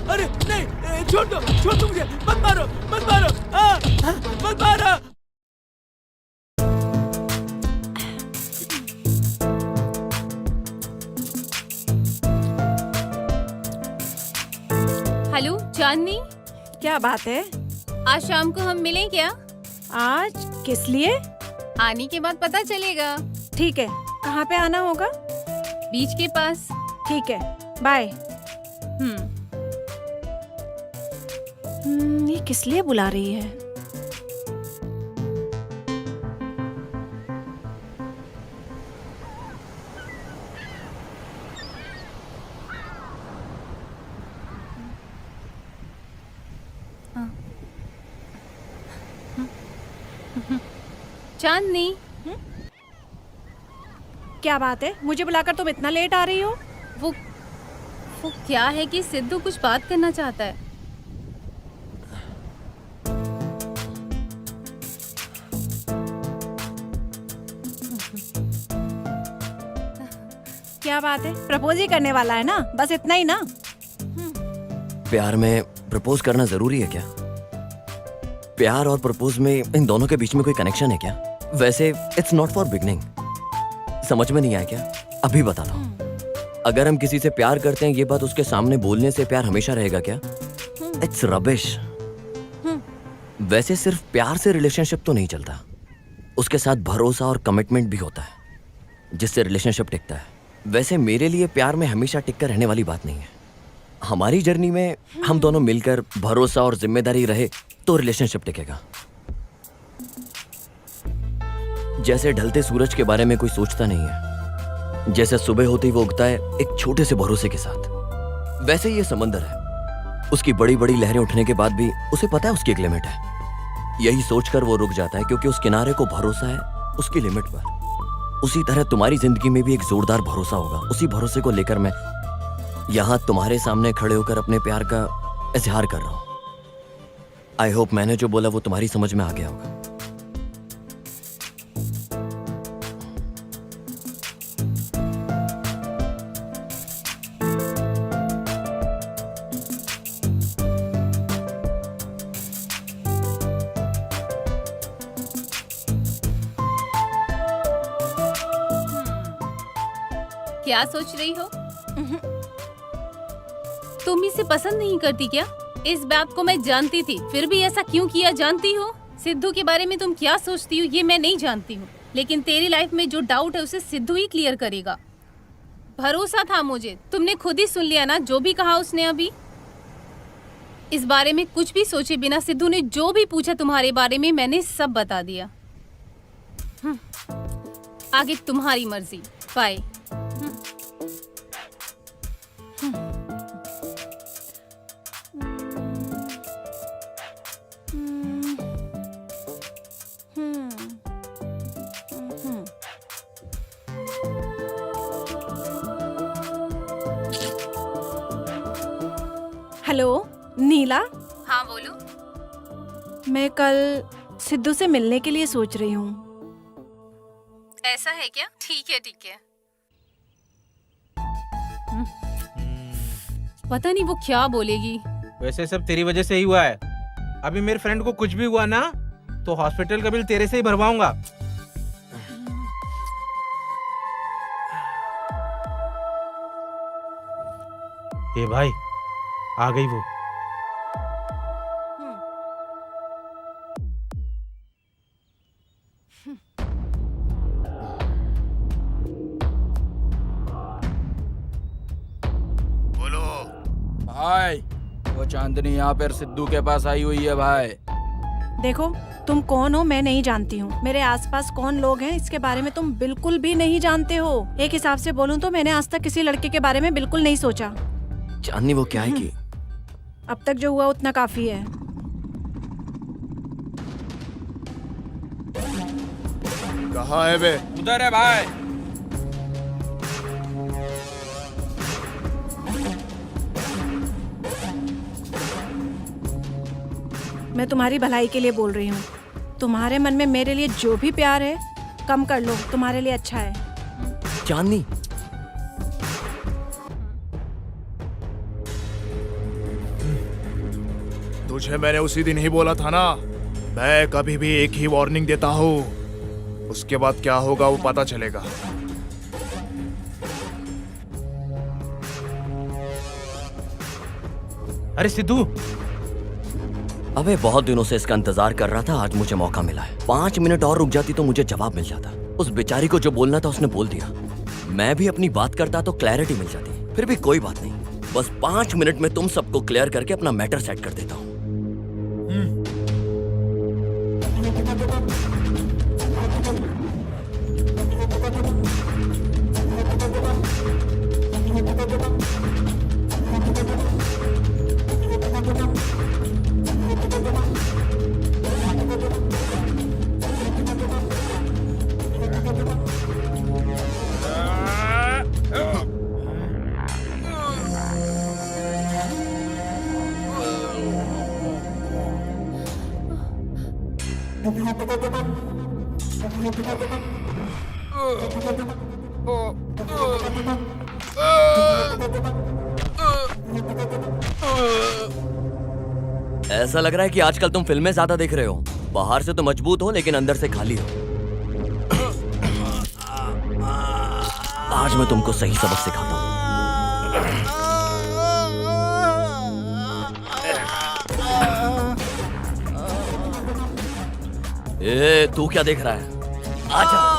अरे नहीं, छोड़ दो मुझे, मत मारो, मत मारो। हेलो चांदनी, क्या बात है? आज शाम को हम मिलें क्या? आज किस लिए? आने के बाद पता चलेगा। ठीक है, कहाँ पे आना होगा? बीच के पास। ठीक है, बाय। ये किस लिए बुला रही है? चांदनी, क्या बात है? मुझे बुलाकर तुम इतना लेट आ रही हो? वो क्या है कि सिद्धू कुछ बात करना चाहता है। क्या बात है? प्रपोज ही करने वाला है ना? बस इतना ही ना? प्यार में प्रपोज करना जरूरी है क्या? प्यार और प्रपोज में इन दोनों के बीच में कोई कनेक्शन है क्या? वैसे इट्स नॉट फॉर बिगनिंग। समझ में नहीं आया क्या? अभी बताता हूँ। अगर हम किसी से प्यार करते हैं, ये बात उसके सामने बोलने से प्यार हमेशा रहेगा क्या? It's rubbish. वैसे सिर्फ प्यार से रिलेशनशिप तो नहीं चलता, उसके साथ भरोसा और कमिटमेंट भी होता है जिससे रिलेशनशिप टिकता है। वैसे मेरे लिए प्यार में हमेशा टिक कर रहने वाली बात नहीं है। हमारी जर्नी में हम दोनों मिलकर भरोसा और जिम्मेदारी रहे तो रिलेशनशिप टिकेगा। जैसे ढलते सूरज के बारे में कोई सोचता नहीं है, जैसे सुबह होते ही वो उगता है एक छोटे से भरोसे के साथ, वैसे ये समंदर है। उसकी बड़ी बड़ी लहरें उठने के बाद भी उसे पता है उसकी एक लिमिट है। यही सोचकर वो रुक जाता है क्योंकि उस किनारे को भरोसा है उसकी लिमिट पर। उसी तरह तुम्हारी जिंदगी में भी एक जोरदार भरोसा होगा। उसी भरोसे को लेकर मैं यहाँ तुम्हारे सामने खड़े होकर अपने प्यार का इजहार कर रहा हूँ। आई होप मैंने जो बोला वो तुम्हारी समझ में आ गया होगा। क्या सोच रही हो? तुम इसे पसंद नहीं करती क्या? इस बात को मैं जानती थी, फिर भी ऐसा क्यों किया जानती हो? सिद्धू के बारे में तुम क्या सोचती हो ये मैं नहीं जानती हूँ, लेकिन तेरी लाइफ में जो डाउट है उसे सिद्धू ही क्लियर करेगा। भरोसा था मुझे, तुमने खुद ही सुन लिया ना जो भी कहा उसने अभी। इस बारे में कुछ भी सोचे बिना सिद्धू ने जो भी पूछा तुम्हारे बारे में मैंने सब बता दिया। आगे तुम्हारी मर्जी। बाय। हेलो नीला, हाँ बोलो। मैं कल सिद्धू से मिलने के लिए सोच रही हूँ। ऐसा है क्या? ठीक है ठीक है। पता नहीं वो क्या बोलेगी। वैसे सब तेरी वजह से ही हुआ है। अभी मेरे फ्रेंड को कुछ भी हुआ ना तो हॉस्पिटल का बिल तेरे से ही भरवाऊंगा। ए भाई, आ गई वो। भाई वो चांदनी यहाँ पर सिद्धू के पास आई हुई है भाई। देखो, तुम कौन हो मैं नहीं जानती हूँ। मेरे आसपास कौन लोग हैं इसके बारे में तुम बिल्कुल भी नहीं जानते हो। एक हिसाब से बोलूँ तो मैंने आज तक किसी लड़के के बारे में बिल्कुल नहीं सोचा। चांदनी वो क्या है कि अब तक जो हुआ उतना काफी है। कहाँ है बे? उधर है भाई। मैं तुम्हारी भलाई के लिए बोल रही हूँ। तुम्हारे मन में मेरे लिए जो भी प्यार है कम कर लो, तुम्हारे लिए अच्छा है। चांदनी, तुझे मैंने उसी दिन ही बोला था ना, मैं कभी भी एक ही वार्निंग देता हूँ, उसके बाद क्या होगा वो पता चलेगा। अरे सिद्धू, अबे बहुत दिनों से इसका इंतजार कर रहा था, आज मुझे मौका मिला है। 5 मिनट और रुक जाती तो मुझे जवाब मिल जाता। उस बेचारी को जो बोलना था उसने बोल दिया। मैं भी अपनी बात करता तो क्लैरिटी मिल जाती। फिर भी कोई बात नहीं, बस 5 मिनट में तुम सबको क्लियर करके अपना मैटर सेट कर देता हूँ। ऐसा लग रहा है कि आजकल तुम फिल्में ज्यादा देख रहे हो। बाहर से तो मजबूत हो लेकिन अंदर से खाली हो। आज मैं तुमको सही सबक सिखाता हूँ। ए, तू क्या देख रहा है? आजा।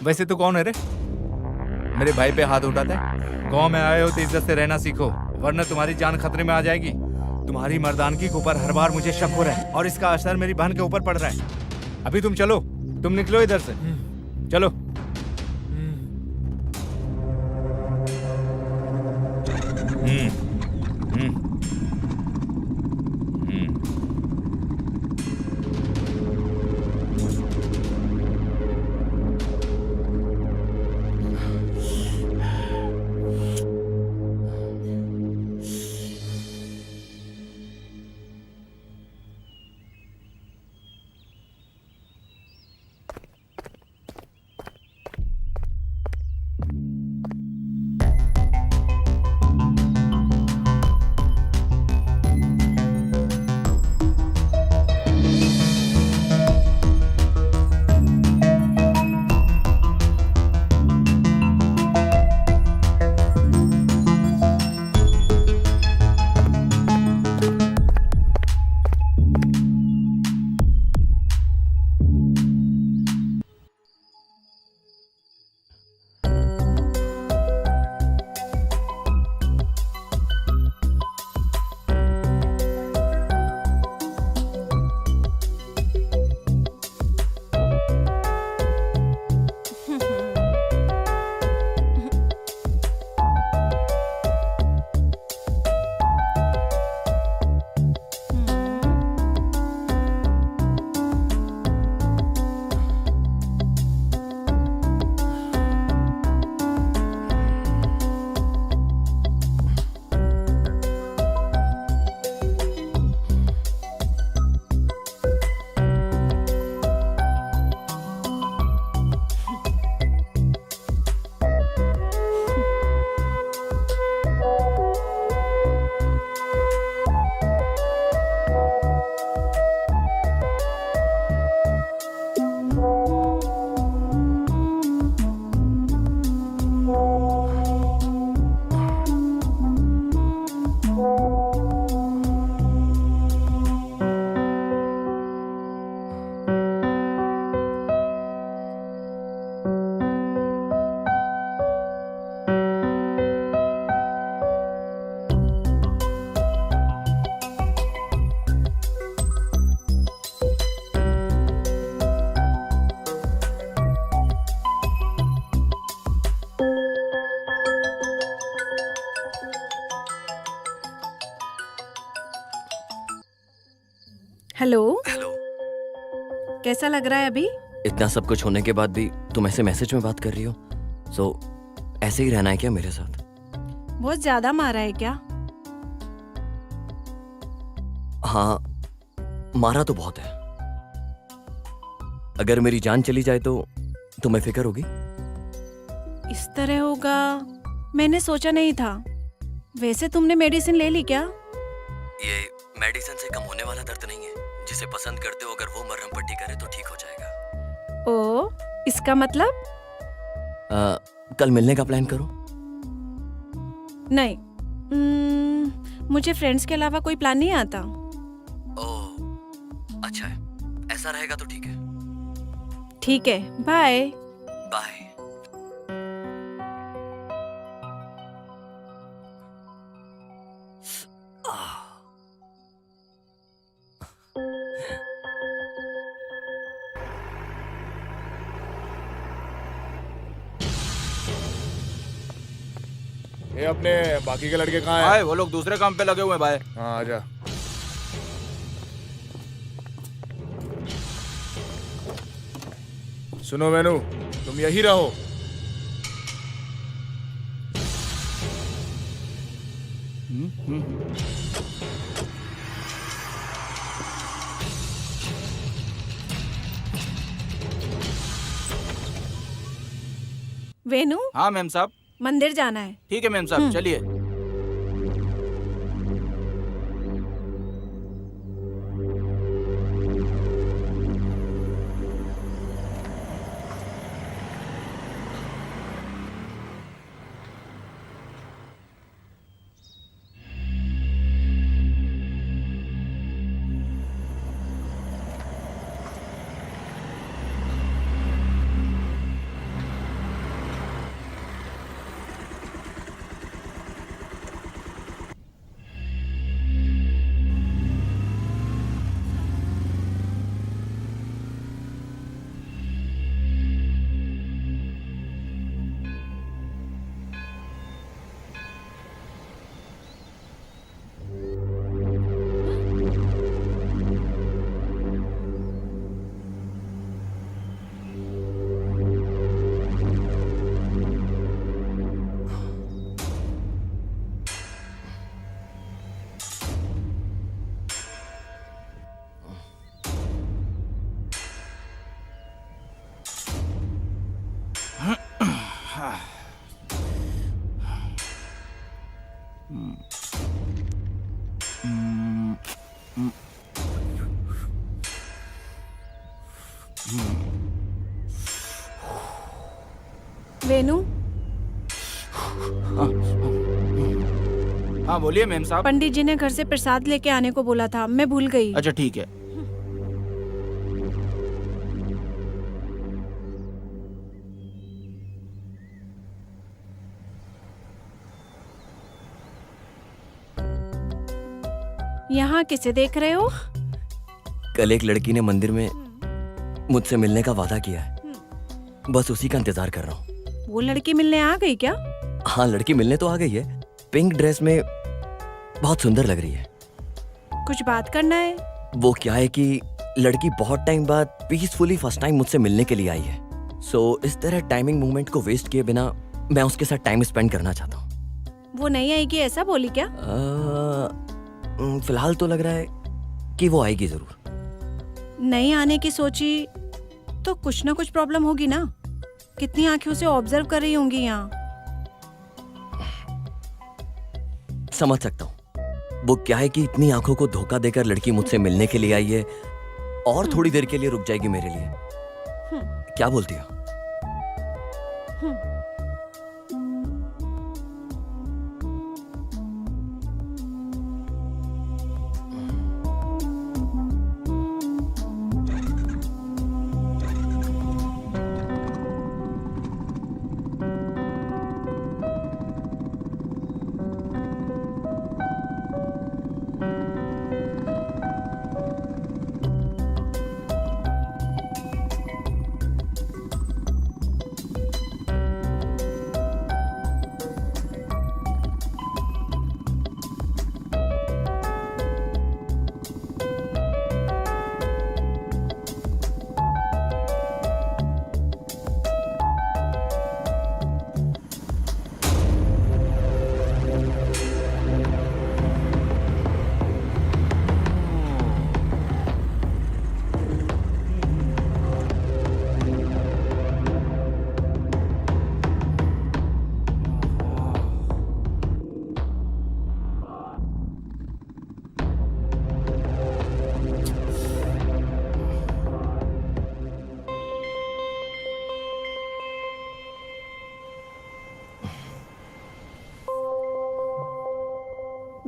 वैसे तो कौन है रे? मेरे भाई पे हाथ उठाता है। गांव में आए हो तो इज्जत से रहना सीखो, वरना तुम्हारी जान खतरे में आ जाएगी। तुम्हारी मर्दानगी के ऊपर हर बार मुझे शक हो रहा है और इसका असर मेरी बहन के ऊपर पड़ रहा है। अभी तुम चलो, तुम निकलो इधर से, चलो। Hello, hello. कैसा लग रहा है अभी? इतना सब कुछ होने के बाद भी तुम ऐसे मैसेज में बात कर रही हो? सो ऐसे ही रहना है क्या मेरे साथ? बहुत ज्यादा मारा है क्या? हाँ, मारा तो बहुत है। अगर मेरी जान चली जाए तो तुम्हें फिक्र होगी? इस तरह होगा मैंने सोचा नहीं था। वैसे तुमने मेडिसिन ले ली क्या? ये मेडिसिन से कम होने वाला दर्द नहीं है। जिसे पसंद करते हो अगर वो मरहम पट्टी करे तो ठीक हो जाएगा। ओ, इसका मतलब? कल मिलने का प्लान करो। नहीं, मुझे फ्रेंड्स के अलावा कोई प्लान नहीं आता। ओह, अच्छा है। ऐसा रहेगा तो ठीक है। ठीक है, बाय। बाय। ये अपने बाकी के लड़के कहाँ हैं? भाई वो लोग दूसरे काम पे लगे हुए हैं भाई। हाँ, आजा। सुनो वेनु, तुम यही रहो। वेनु, हाँ मैम साहब। मंदिर जाना है। ठीक है मैम साहब, चलिए। वेनु, हाँ बोलिए मैम साहब। पंडित जी ने घर से प्रसाद लेके आने को बोला था, मैं भूल गई। अच्छा ठीक है। यहाँ किसे देख रहे हो? कल एक लड़की ने मंदिर में मुझसे मिलने का वादा किया है। बस उसी का इंतजार कर रहा हूँ। वो लड़की मिलने आ गई क्या? हाँ, लड़की मिलने तो आ गई है। पिंक ड्रेस में बहुत सुंदर लग रही है। कुछ बात करना है? वो क्या है कि लड़की बहुत टाइम बाद पीसफुली फर्स्ट टाइम मुझसे मिलने के लिए आई है। सो इस तरह टाइमिंग मूवमेंट को वेस्ट किए बिना मैं उसके साथ टाइम स्पेंड करना चाहता हूँ। वो नहीं आएगी ऐसा बोली क्या? फिलहाल तो लग रहा है कि वो आएगी जरूर। नहीं आने की सोची तो कुछ ना कुछ प्रॉब्लम होगी ना। कितनी आंखों से ऑब्जर्व कर रही होंगी यहाँ। समझ सकता हूँ। वो क्या है कि इतनी आंखों को धोखा देकर लड़की मुझसे मिलने के लिए आई है और थोड़ी देर के लिए रुक जाएगी मेरे लिए। क्या बोलती हो?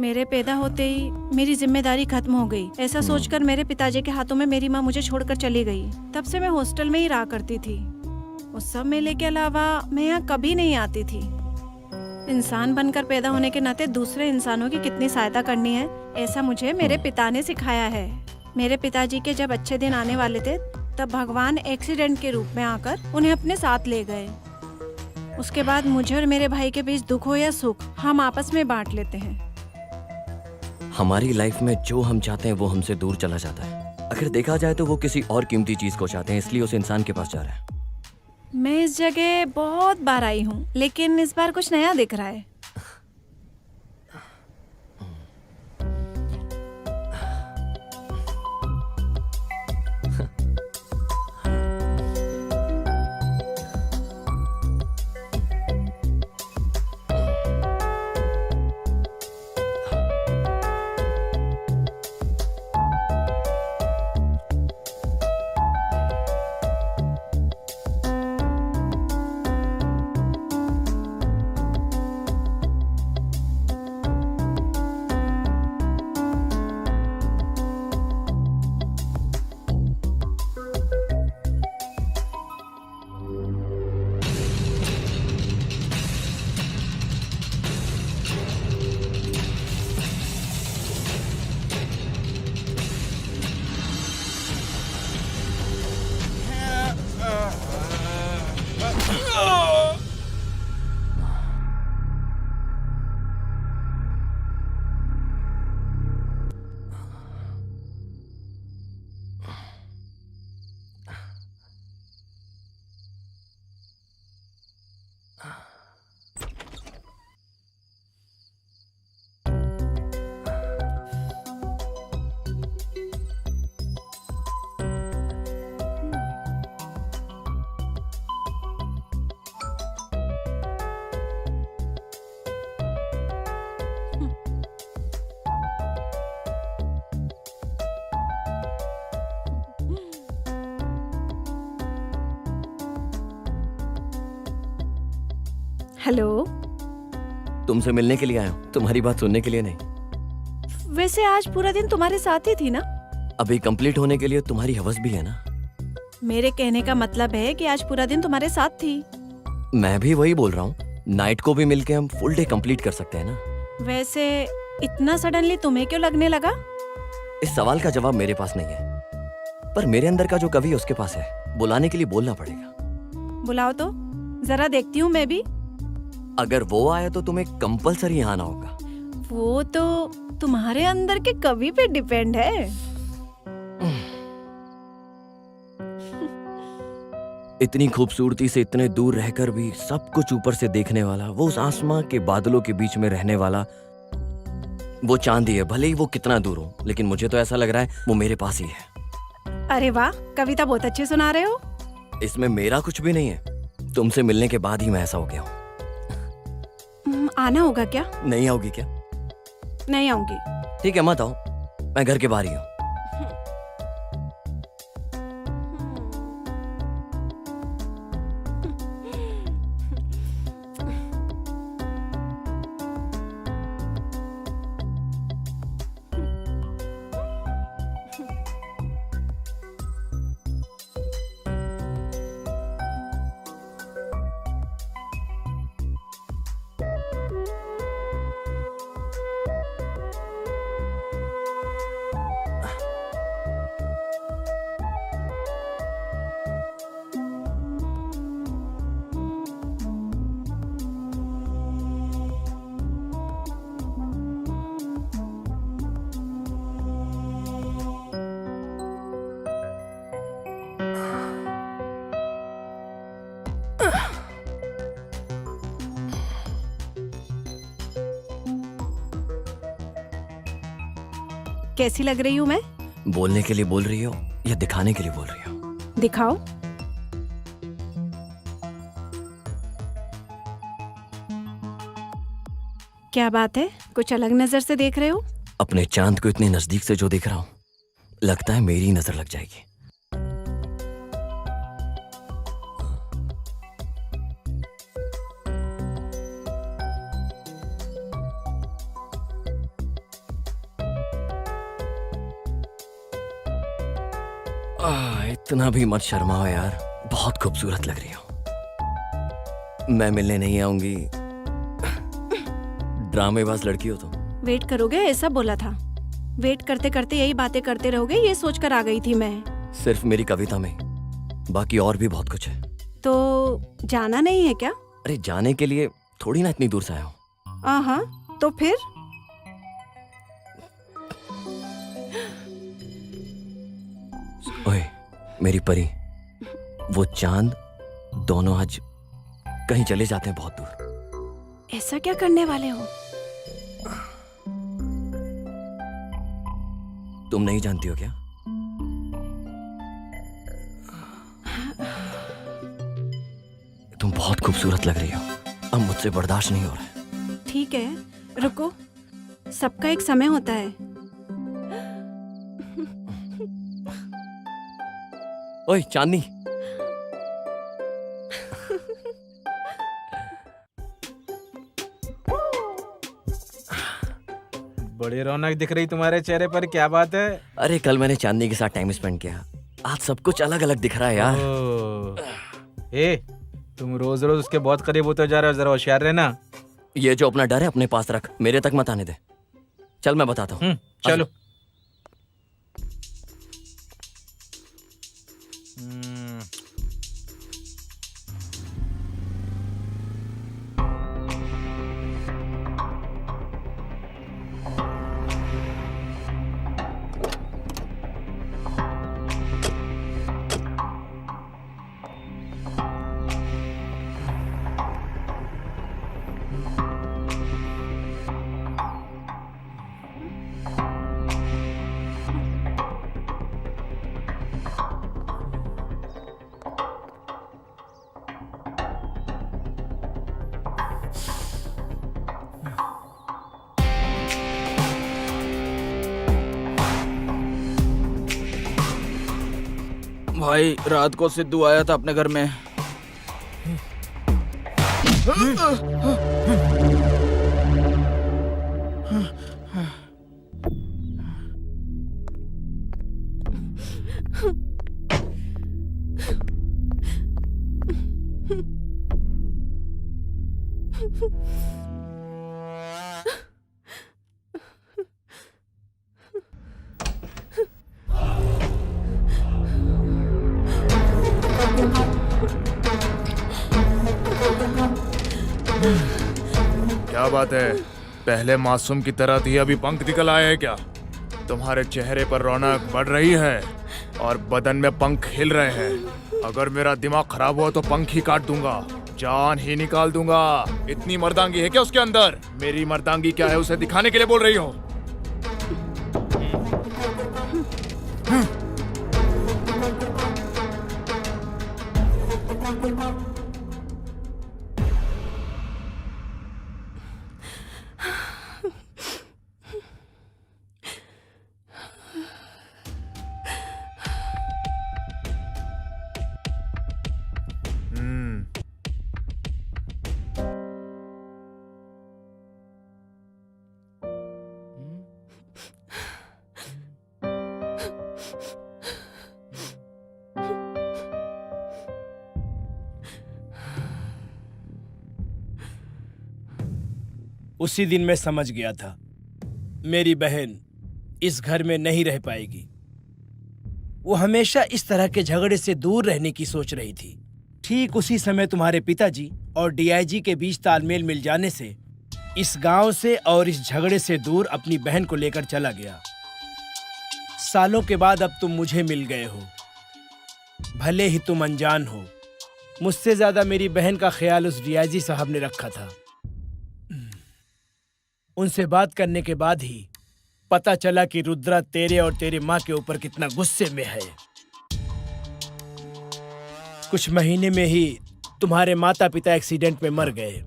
मेरे पैदा होते ही मेरी जिम्मेदारी खत्म हो गई। ऐसा सोचकर मेरे पिताजी के हाथों में मेरी माँ मुझे छोड़कर चली गई। तब से मैं हॉस्टल में ही रहा करती थी। उस सब मेले के अलावा मैं यहाँ कभी नहीं आती थी। इंसान बनकर पैदा होने के नाते दूसरे इंसानों की कितनी सहायता करनी है, ऐसा मुझे मेरे पिता ने सिखाया है। मेरे पिताजी के जब अच्छे दिन आने वाले थे, तब भगवान एक्सीडेंट के रूप में आकर उन्हें अपने साथ ले गए। उसके बाद मुझे और मेरे भाई के बीच दुख हो या सुख, हम आपस में बांट लेते हैं। हमारी लाइफ में जो हम चाहते हैं वो हमसे दूर चला जाता है। अगर देखा जाए तो वो किसी और कीमती चीज को चाहते हैं, इसलिए उस इंसान के पास जा रहा है। मैं इस जगह बहुत बार आई हूँ, लेकिन इस बार कुछ नया दिख रहा है। हेलो, तुमसे मिलने के लिए आया हूँ, तुम्हारी बात सुनने के लिए नहीं। वैसे आज पूरा दिन तुम्हारे साथ ही थी ना? अभी कंप्लीट होने के लिए तुम्हारी हवस भी है ना। मेरे कहने का मतलब है कि आज पूरा दिन तुम्हारे साथ थी। मैं भी वही बोल रहा हूँ, नाइट को भी मिलके हम फुल डे कंप्लीट कर सकते हैं ना। वैसे इतना सडनली तुम्हें क्यों लगने लगा? इस सवाल का जवाब मेरे पास नहीं है, पर मेरे अंदर का जो कवि है उसके पास है। बुलाने के लिए बोलना पड़ेगा। बुलाओ तो जरा देखती हूँ मैं भी। अगर वो आया तो तुम्हें कंपलसरी यहाँ आना होगा। वो तो तुम्हारे अंदर के कवि पे डिपेंड है। इतनी खूबसूरती से इतने दूर रहकर भी सब कुछ ऊपर से देखने वाला, वो उस आसमां के बादलों के बीच में रहने वाला वो चांदी है। भले ही वो कितना दूर हो, लेकिन मुझे तो ऐसा लग रहा है वो मेरे पास ही है। अरे वाह, कविता बहुत अच्छी सुना रहे हो। इसमें मेरा कुछ भी नहीं है, तुमसे मिलने के बाद ही मैं ऐसा हो गया हूँ। आना होगा क्या? नहीं आओगी क्या? नहीं आऊंगी। ठीक है, मत आओ, मैं घर के बाहर ही हूँ। कैसी लग रही हूँ मैं? बोलने के लिए बोल रही हो या दिखाने के लिए बोल रही हो? दिखाओ। क्या बात है, कुछ अलग नजर से देख रहे हो? अपने चांद को इतने नजदीक से जो देख रहा हूँ, लगता है मेरी नजर लग जाएगी। इतना भी मत शर्माओ यार, बहुत खूबसूरत लग रही हो। मैं मिलने नहीं आऊंगी, ड्रामेबाज लड़की हो तुम। वेट करोगे ऐसा बोला था। वेट करते करते यही बातें करते रहोगे ये सोचकर आ गई थी मैं। सिर्फ मेरी कविता में, बाकी और भी बहुत कुछ है। तो जाना नहीं है क्या? अरे जाने के लिए थोड़ी ना इतनी दूर से आया हूँ। हाँ, तो फिर? ओए मेरी परी, वो चांद, दोनों आज कहीं चले जाते हैं बहुत दूर। ऐसा क्या करने वाले हो? तुम नहीं जानती हो क्या? तुम बहुत खूबसूरत लग रही हो, अब मुझसे बर्दाश्त नहीं हो रहा है। ठीक है, रुको, सबका एक समय होता है। ओए चांदनी, बड़ी रौनक दिख रही तुम्हारे चेहरे पर, क्या बात है? अरे कल मैंने चांदनी के साथ टाइम स्पेंड किया, आज सब कुछ अलग अलग दिख रहा है यार। ए, तुम रोज रोज उसके बहुत करीब होते जा रहे हो, जरा होशियार रहना। ये जो अपना डर है अपने पास रख, मेरे तक मत आने दे। चल मैं बताता हूँ। चलो। भाई रात को सिद्धू आया था अपने घर में। क्या बात है, पहले मासूम की तरह थी, अभी पंख निकल आए हैं क्या? तुम्हारे चेहरे पर रौनक बढ़ रही है और बदन में पंख हिल रहे हैं। अगर मेरा दिमाग खराब हुआ तो पंख ही काट दूंगा, जान ही निकाल दूंगा। इतनी मर्दांगी है क्या उसके अंदर? मेरी मर्दांगी क्या है उसे दिखाने के लिए बोल रही हो? उसी दिन मैं समझ गया था मेरी बहन इस घर में नहीं रह पाएगी। वो हमेशा इस तरह के झगड़े से दूर रहने की सोच रही थी। ठीक उसी समय तुम्हारे पिताजी और डीआईजी के बीच तालमेल मिल जाने से इस गांव से और इस झगड़े से दूर अपनी बहन को लेकर चला गया। सालों के बाद अब तुम मुझे मिल गए हो। भले ही तुम अनजान हो, मुझसे ज्यादा मेरी बहन का ख्याल उस डीआईजी साहब ने रखा था। उनसे बात करने के बाद ही पता चला कि रुद्रा तेरे और तेरे माँ के ऊपर कितना गुस्से में है। कुछ महीने में ही तुम्हारे माता पिता एक्सीडेंट में मर गए।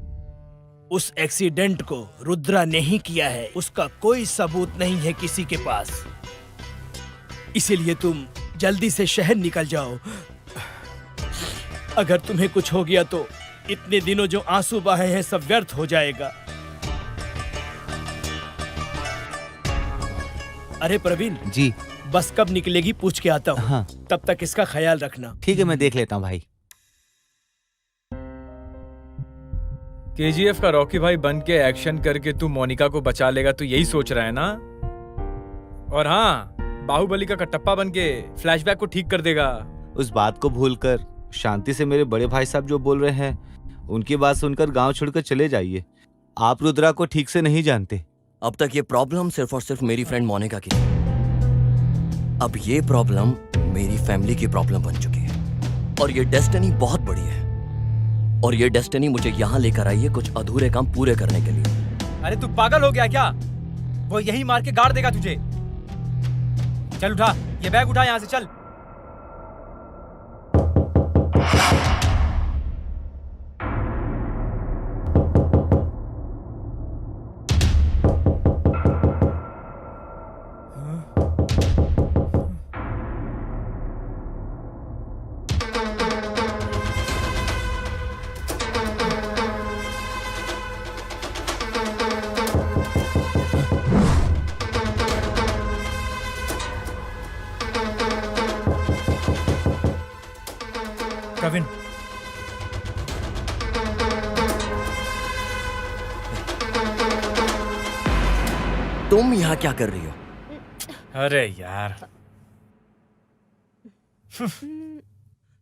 उस एक्सीडेंट को रुद्रा ने ही किया है, उसका कोई सबूत नहीं है किसी के पास। इसीलिए तुम जल्दी से शहर निकल जाओ। अगर तुम्हें कुछ हो गया तो इतने दिनों जो आंसू बहाए हैं सब व्यर्थ हो जाएगा। अरे प्रवीण जी, बस कब निकलेगी पूछ के आता हूँ। हाँ। तब तक इसका ख्याल रखना। ठीक है, मैं देख लेता हूँ भाई। केजीएफ का रॉकी भाई बन के एक्शन करके तू मोनिका को बचा लेगा, तू यही सोच रहा है ना? और हाँ, बाहुबली का कटप्पा बन के फ्लैशबैक को ठीक कर देगा। उस बात को भूलकर शांति से मेरे बड़े भाई साहब जो बोल रहे हैं उनकी बात सुनकर गांव छोड़कर चले जाइए। आप रुद्रा को ठीक से नहीं जानते। अब तक ये प्रॉब्लम सिर्फ और सिर्फ मेरी फ्रेंड मोनिका की थी। अब ये प्रॉब्लम मेरी फैमिली की प्रॉब्लम बन चुकी है और ये डेस्टिनी बहुत बड़ी है। और ये डेस्टिनी मुझे यहाँ लेकर आई है कुछ अधूरे काम पूरे करने के लिए। अरे तू पागल हो गया क्या? वो यही मार के गाड़ देगा तुझे। चल उठा, ये बैग उठा यहाँ से, चल। प्रवीण, तुम यहाँ क्या कर रही हो? अरे यार,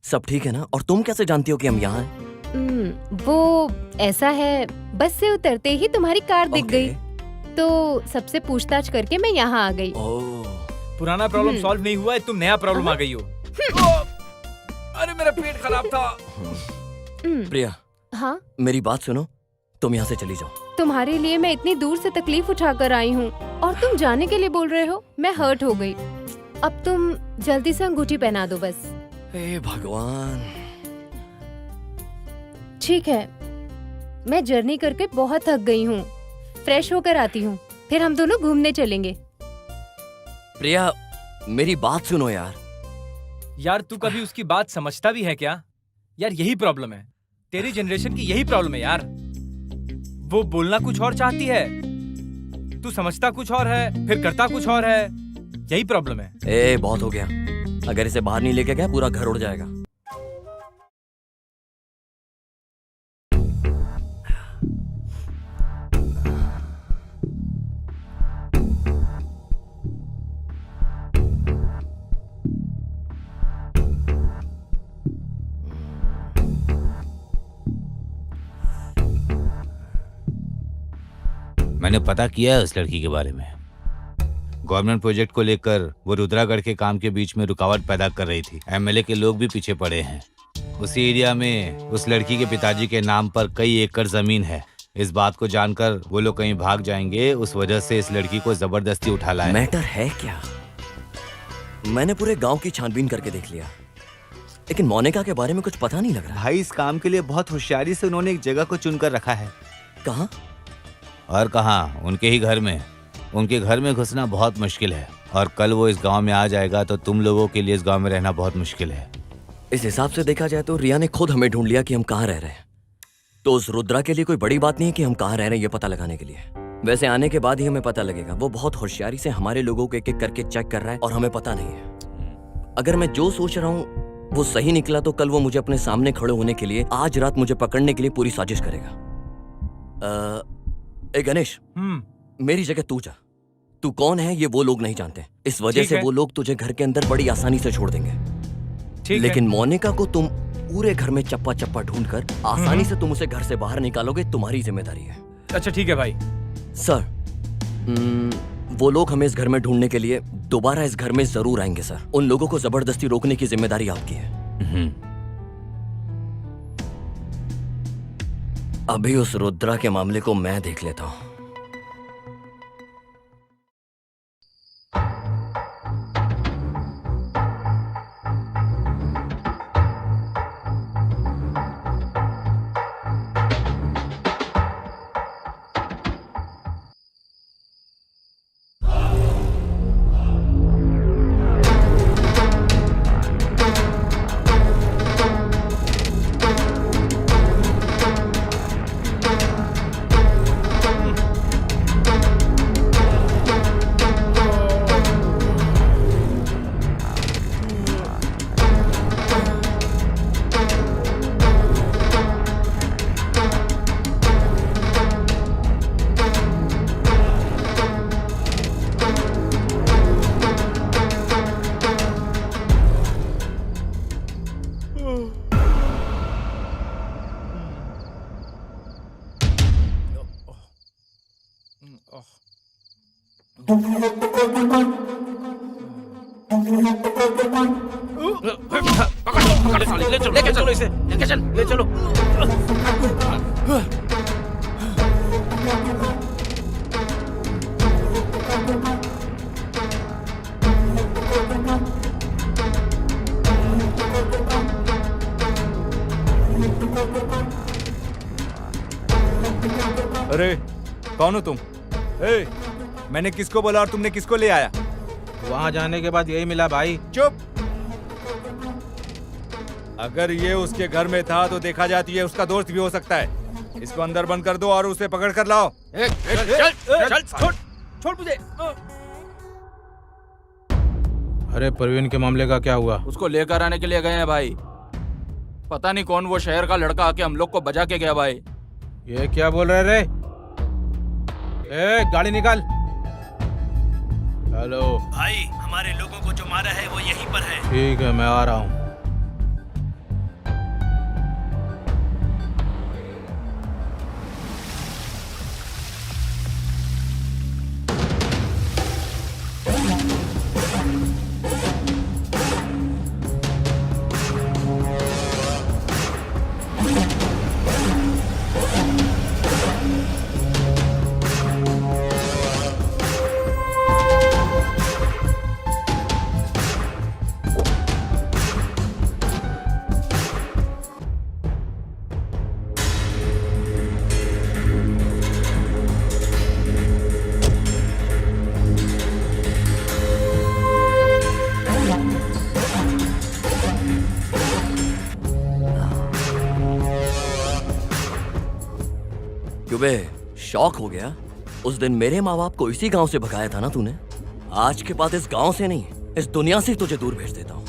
सब ठीक है ना? और तुम कैसे जानती हो कि हम यहाँ हैं? वो ऐसा है, बस से उतरते ही तुम्हारी कार दिख ओके। गई तो सबसे पूछताछ करके मैं यहाँ आ गई। ओह, पुराना प्रॉब्लम सॉल्व नहीं हुआ है, तुम नया प्रॉब्लम आ गई हो। अरे मेरा पेट खराब था। प्रिया, हाँ, मेरी बात सुनो, तुम यहाँ से चली जाओ। तुम्हारे लिए मैं इतनी दूर से तकलीफ उठाकर आई हूँ और तुम जाने के लिए बोल रहे हो? मैं हर्ट हो गई। अब तुम जल्दी से अंगूठी पहना दो बस। हे भगवान। ठीक है, मैं जर्नी करके बहुत थक गई हूँ, फ्रेश होकर आती हूँ, फिर हम दोनों घूमने चलेंगे। प्रिया, मेरी बात सुनो यार। यार तू कभी उसकी बात समझता भी है क्या? यार यही प्रॉब्लम है, तेरी जनरेशन की यही प्रॉब्लम है यार। वो बोलना कुछ और चाहती है, तू समझता कुछ और है, फिर करता कुछ और है। यही प्रॉब्लम है। ए, बहुत हो गया। अगर इसे बाहर नहीं लेके गया पूरा घर उड़ जाएगा। मैंने पता किया है उस लड़की के बारे में। गवर्नमेंट प्रोजेक्ट को लेकर वो रुद्रागढ़ के काम के बीच में रुकावट पैदा कर रही थी। एमएलए के लोग भी पीछे पड़े हैं। उसी एरिया में उस लड़की के पिताजी के नाम पर कई एकड़ जमीन है। इस बात को जानकर वो लोग कहीं भाग जाएंगे, उस वजह से इस लड़की को जबरदस्ती उठा लाया। मैटर है क्या? मैंने पूरे गांव की छानबीन करके देख लिया, लेकिन मोनिका के बारे में कुछ पता नहीं लग रहा। भाई, इस काम के लिए बहुत होशियारी से उन्होंने एक जगह को चुनकर रखा है। कहाँ? और कहाँ, उनके ही घर में। उनके घर में घुसना बहुत मुश्किल है और कल वो इस गांव में आ जाएगा तो तुम लोगों के लिए इस गांव में रहना बहुत मुश्किल है। इस हिसाब से देखा जाए तो रिया ने खुद हमें ढूंढ लिया कि हम कहाँ रह रहे हैं। तो उस रुद्रा के लिए कोई बड़ी बात नहीं है कि हम कहाँ रह रहे हैं ये पता लगाने के लिए। वैसे आने के बाद ही हमें पता लगेगा। वो बहुत होशियारी से हमारे लोगों को एक एक करके चेक कर रहा है और हमें पता नहीं है। अगर मैं जो सोच रहा हूँ वो सही निकला तो कल वो मुझे अपने सामने खड़े होने के लिए, आज रात मुझे पकड़ने के लिए पूरी साजिश करेगा। गणेश, मेरी जगह तू जा। तू कौन है ये वो लोग नहीं जानते, इस वजह से वो लोग तुझे घर के अंदर बड़ी आसानी से छोड़ देंगे। लेकिन मोनिका को तुम पूरे घर में चप्पा चप्पा ढूंढकर आसानी से तुम उसे घर से बाहर निकालोगे, तुम्हारी जिम्मेदारी है। अच्छा ठीक है भाई। सर, वो लोग हमें इस घर में ढूंढने के लिए दोबारा इस घर में जरूर आएंगे सर। उन लोगों को जबरदस्ती रोकने की जिम्मेदारी आपकी है। अभी उस रुद्रा के मामले को मैं देख लेता हूं। लेके चलो इसे, लेके चल, ले चलो। अरे कौन हो तुम? ए, मैंने किसको बोला और तुमने किसको ले आया? वहाँ जाने के बाद यही मिला भाई। चुप। अगर ये उसके घर में था तो देखा जाती है उसका दोस्त भी हो सकता है। इसको अंदर बंद कर दो और उसे पकड़ कर लाओ। छोड़ मुझे। अरे परवीन के मामले का क्या हुआ? उसको लेकर आने के लिए गए हैं भाई। पता नहीं कौन वो शहर का लड़का आके हम लोग को बजा के गया भाई। ये क्या बोल रहे रे? ए, गाड़ी निकाल। हेलो भाई, हमारे लोगों को जो मारा है वो यहीं पर है। ठीक है, मैं आ रहा हूँ। क्यों बे, शौक हो गया? उस दिन मेरे माँ बाप को इसी गांव से भगाया था ना तूने। आज के बाद इस गांव से नहीं, इस दुनिया से ही तुझे दूर भेज देता हूँ।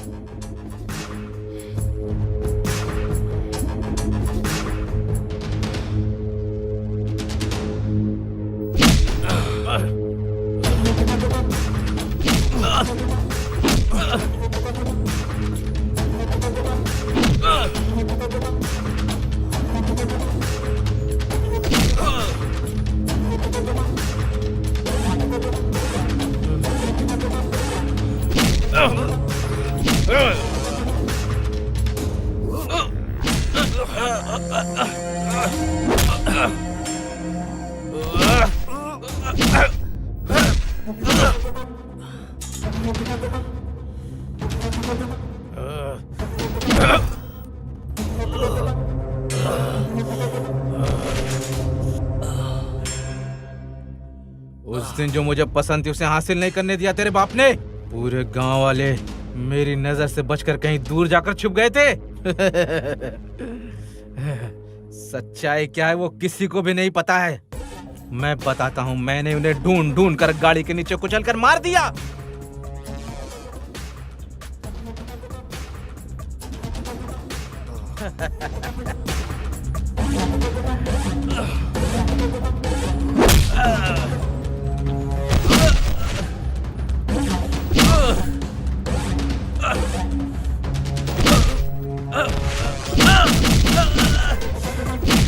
उस दिन जो मुझे पसंद थी उसे हासिल नहीं करने दिया तेरे बाप ने। पूरे गांव वाले मेरी नजर से बचकर कहीं दूर जाकर छुप गए थे। सच्चाई क्या है वो किसी को भी नहीं पता है। मैं बताता हूँ, मैंने उन्हें ढूंढ ढूंढ कर गाड़ी के नीचे कुचल कर मार दिया।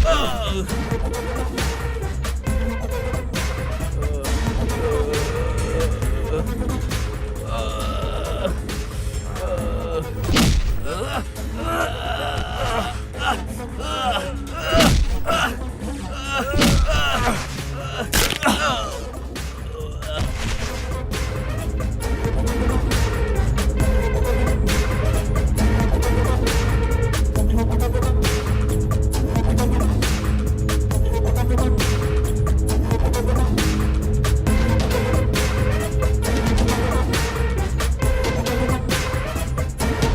Oh!